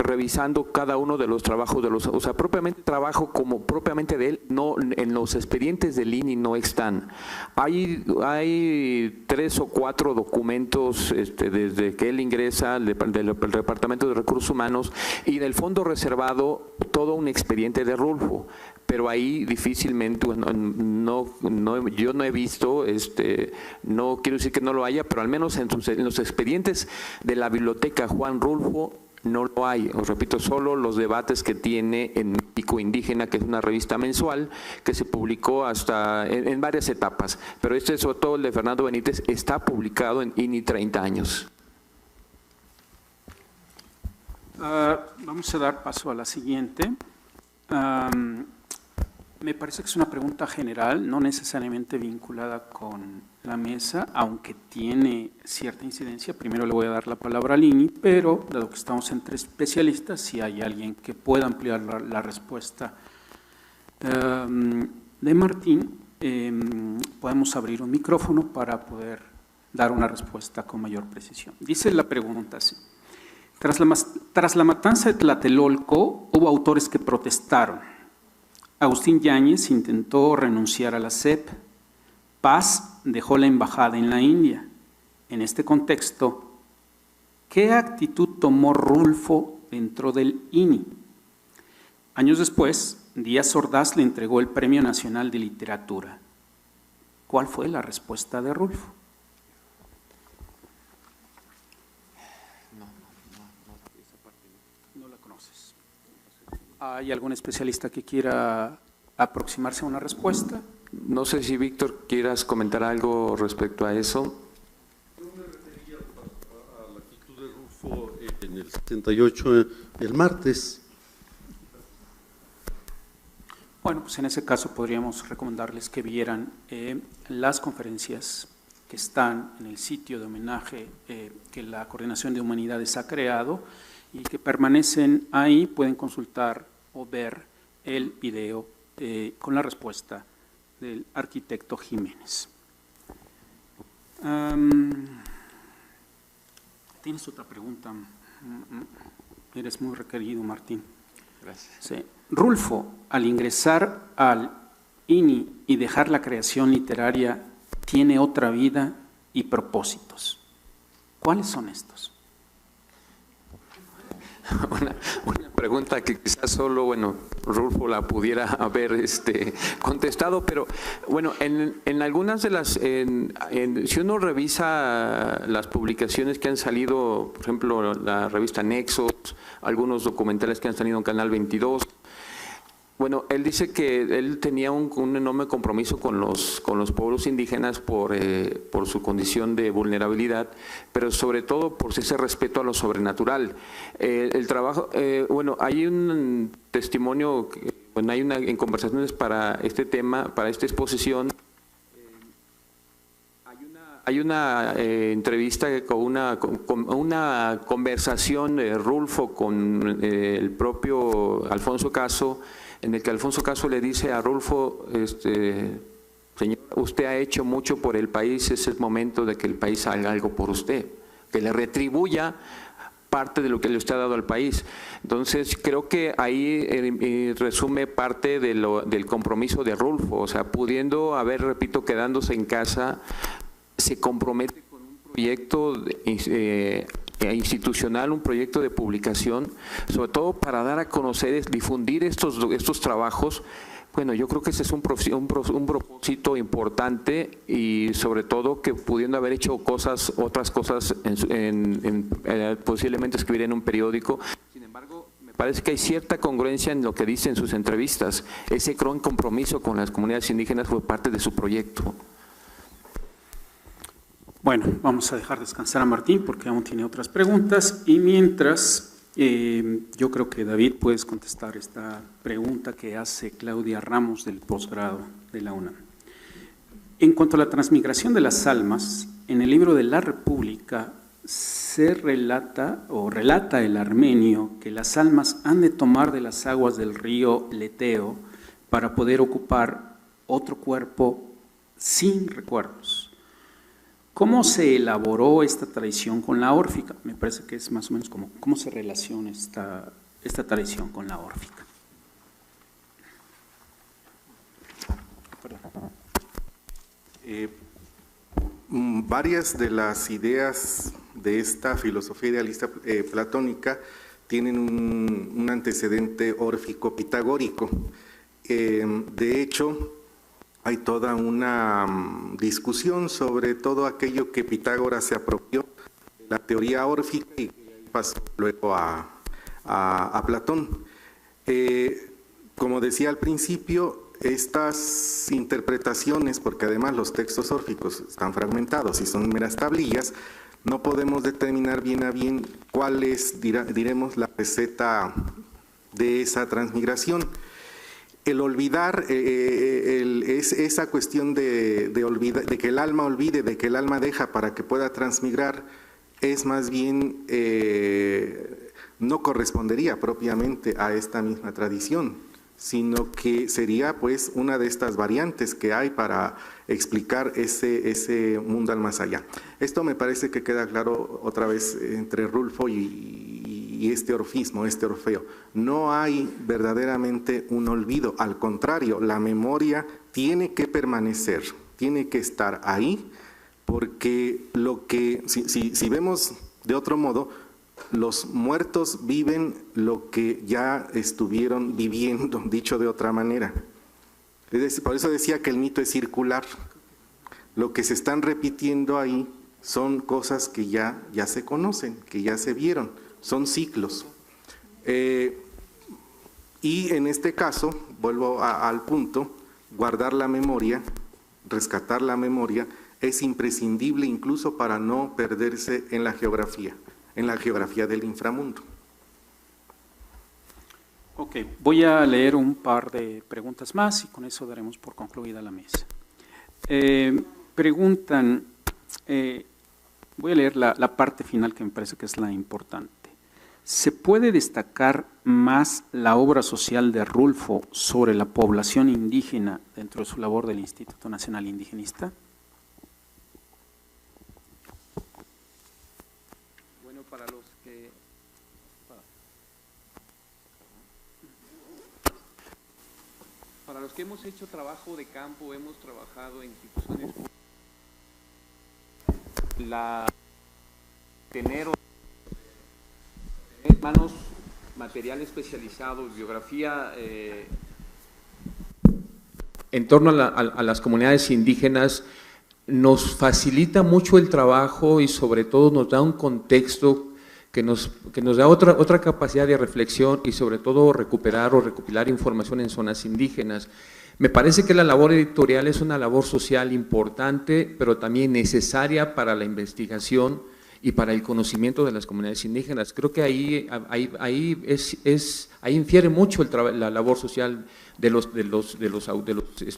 revisando cada uno de los trabajos o sea, propiamente trabajo como propiamente de él, no en los expedientes del INI no están. Hay 3 o 4 documentos desde que él ingresa del Departamento de Recursos Humanos y del fondo reservado todo un expediente de Rulfo, pero ahí difícilmente, yo no he visto, no quiero decir que no lo haya, pero al menos en los expedientes de la biblioteca Juan Rulfo no lo hay. Os repito, solo los debates que tiene en México Indígena, que es una revista mensual que se publicó hasta en varias etapas, pero sobre todo el de Fernando Benítez, está publicado en INI 30 años. Vamos a dar paso a la siguiente. Me parece que es una pregunta general, no necesariamente vinculada con la mesa, aunque tiene cierta incidencia. Primero le voy a dar la palabra a Lini, pero dado que estamos entre especialistas, si hay alguien que pueda ampliar la respuesta de Martín, podemos abrir un micrófono para poder dar una respuesta con mayor precisión. Dice la pregunta así: tras la matanza de Tlatelolco, hubo autores que protestaron. Agustín Yáñez intentó renunciar a la SEP. Paz dejó la embajada en la India. En este contexto, ¿qué actitud tomó Rulfo dentro del INI? Años después, Díaz Ordaz le entregó el Premio Nacional de Literatura. ¿Cuál fue la respuesta de Rulfo? No, esa parte no. entonces. ¿Hay algún especialista que quiera aproximarse a una respuesta? No sé si Víctor quieras comentar algo respecto a eso. Yo me refería a la actitud de Rulfo en el 78, el martes. Bueno, pues en ese caso podríamos recomendarles que vieran las conferencias que están en el sitio de homenaje que la Coordinación de Humanidades ha creado y que permanecen ahí. Pueden consultar o ver el video con la respuesta del arquitecto Jiménez. ¿Tienes otra pregunta? Eres muy requerido, Martín. Gracias. Sí. Rulfo, al ingresar al INI y dejar la creación literaria, tiene otra vida y propósitos. ¿Cuáles son estos? Una pregunta que quizás solo, bueno, Rulfo la pudiera haber contestado, pero bueno, en algunas de las, si uno revisa las publicaciones que han salido, por ejemplo, la revista Nexos, algunos documentales que han salido en Canal 22, bueno, él dice que él tenía un enorme compromiso con los pueblos indígenas por su condición de vulnerabilidad, pero sobre todo por ese respeto a lo sobrenatural. El trabajo, bueno, hay un testimonio, bueno, en conversaciones para este tema, para esta exposición, hay una entrevista con una conversación de Rulfo con el propio Alfonso Caso, en el que Alfonso Caso le dice a Rulfo, señor, usted ha hecho mucho por el país, es el momento de que el país haga algo por usted, que le retribuya parte de lo que le usted ha dado al país. Entonces, creo que ahí resume parte del compromiso de Rulfo, o sea, pudiendo haber, repito, quedándose en casa, se compromete con un proyecto institucional, un proyecto de publicación, sobre todo para dar a conocer, difundir estos trabajos. Bueno, yo creo que ese es un propósito importante y sobre todo que pudiendo haber hecho otras cosas, posiblemente escribir en un periódico. Sin embargo, me parece que hay cierta congruencia en lo que dice en sus entrevistas. Ese gran compromiso con las comunidades indígenas fue parte de su proyecto. Bueno, vamos a dejar descansar a Martín porque aún tiene otras preguntas y mientras yo creo que David puedes contestar esta pregunta que hace Claudia Ramos del posgrado de la UNAM. En cuanto a la transmigración de las almas, en el libro de La República se relata el armenio que las almas han de tomar de las aguas del río Leteo para poder ocupar otro cuerpo sin recuerdos. ¿Cómo se elaboró esta tradición con la órfica? Me parece que es más o menos como cómo se relaciona esta tradición con la órfica. Varias de las ideas de esta filosofía idealista platónica tienen un antecedente órfico pitagórico. De hecho, hay toda una discusión sobre todo aquello que Pitágoras se apropió de la teoría órfica y pasó luego a Platón. Como decía al principio, estas interpretaciones, porque además los textos órficos están fragmentados y son meras tablillas, no podemos determinar bien a bien cuál es, diremos, la receta de esa transmigración. El olvidar, es esa cuestión de que el alma olvide, de que el alma deja para que pueda transmigrar, es más bien, no correspondería propiamente a esta misma tradición, sino que sería pues una de estas variantes que hay para explicar ese mundo al más allá. Esto me parece que queda claro otra vez entre Rulfo y este orfismo, este Orfeo. No hay verdaderamente un olvido, al contrario, la memoria tiene que permanecer, tiene que estar ahí, porque si vemos de otro modo, los muertos viven lo que ya estuvieron viviendo, dicho de otra manera. Por eso decía que el mito es circular. Lo que se están repitiendo ahí son cosas que ya se conocen, que ya se vieron, son ciclos. Y en este caso, vuelvo al punto, guardar la memoria, rescatar la memoria, es imprescindible incluso para no perderse en la geografía del inframundo. Ok, voy a leer un par de preguntas más y con eso daremos por concluida la mesa. Preguntan, voy a leer la parte final que me parece que es la importante. ¿Se puede destacar más la obra social de Rulfo sobre la población indígena dentro de su labor del Instituto Nacional Indigenista? Bueno, para los que hemos hecho trabajo de campo, hemos trabajado en instituciones tener manos, material especializado, biografía en torno a las comunidades indígenas nos facilita mucho el trabajo y sobre todo nos da un contexto que nos da otra capacidad de reflexión y sobre todo recuperar o recopilar información en zonas indígenas. Me parece que la labor editorial es una labor social importante, pero también necesaria para la investigación y para el conocimiento de las comunidades indígenas. Creo que ahí infiere mucho la labor social de los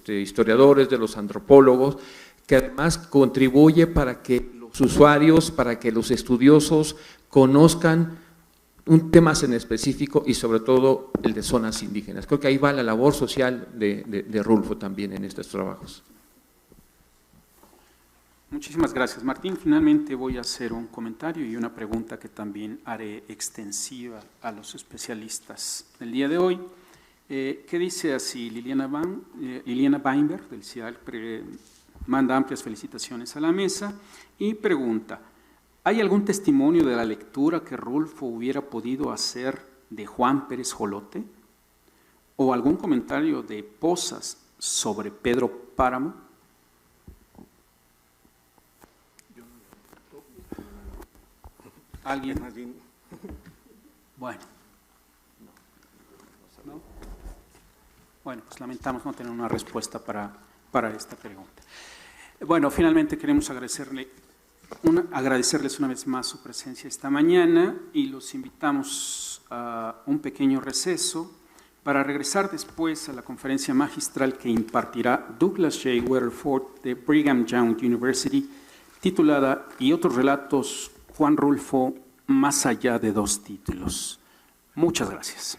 historiadores, de los antropólogos, que además contribuye para que los usuarios, para que los estudiosos conozcan un tema en específico y sobre todo el de zonas indígenas. Creo que ahí va la labor social de Rulfo también en estos trabajos. Muchísimas gracias, Martín. Finalmente voy a hacer un comentario y una pregunta que también haré extensiva a los especialistas del día de hoy. ¿Qué dice así Liliana Weinberg, del CIAL, manda amplias felicitaciones a la mesa y pregunta, ¿hay algún testimonio de la lectura que Rulfo hubiera podido hacer de Juan Pérez Jolote? ¿O algún comentario de Posas sobre Pedro Páramo? ¿Alguien? Bueno. ¿No? Bueno, pues lamentamos no tener una respuesta para esta pregunta. Bueno, finalmente queremos agradecerles una vez más su presencia esta mañana y los invitamos a un pequeño receso para regresar después a la conferencia magistral que impartirá Douglas J. Weatherford de Brigham Young University, titulada "Y otros relatos, Juan Rulfo, más allá de dos títulos". Muchas gracias.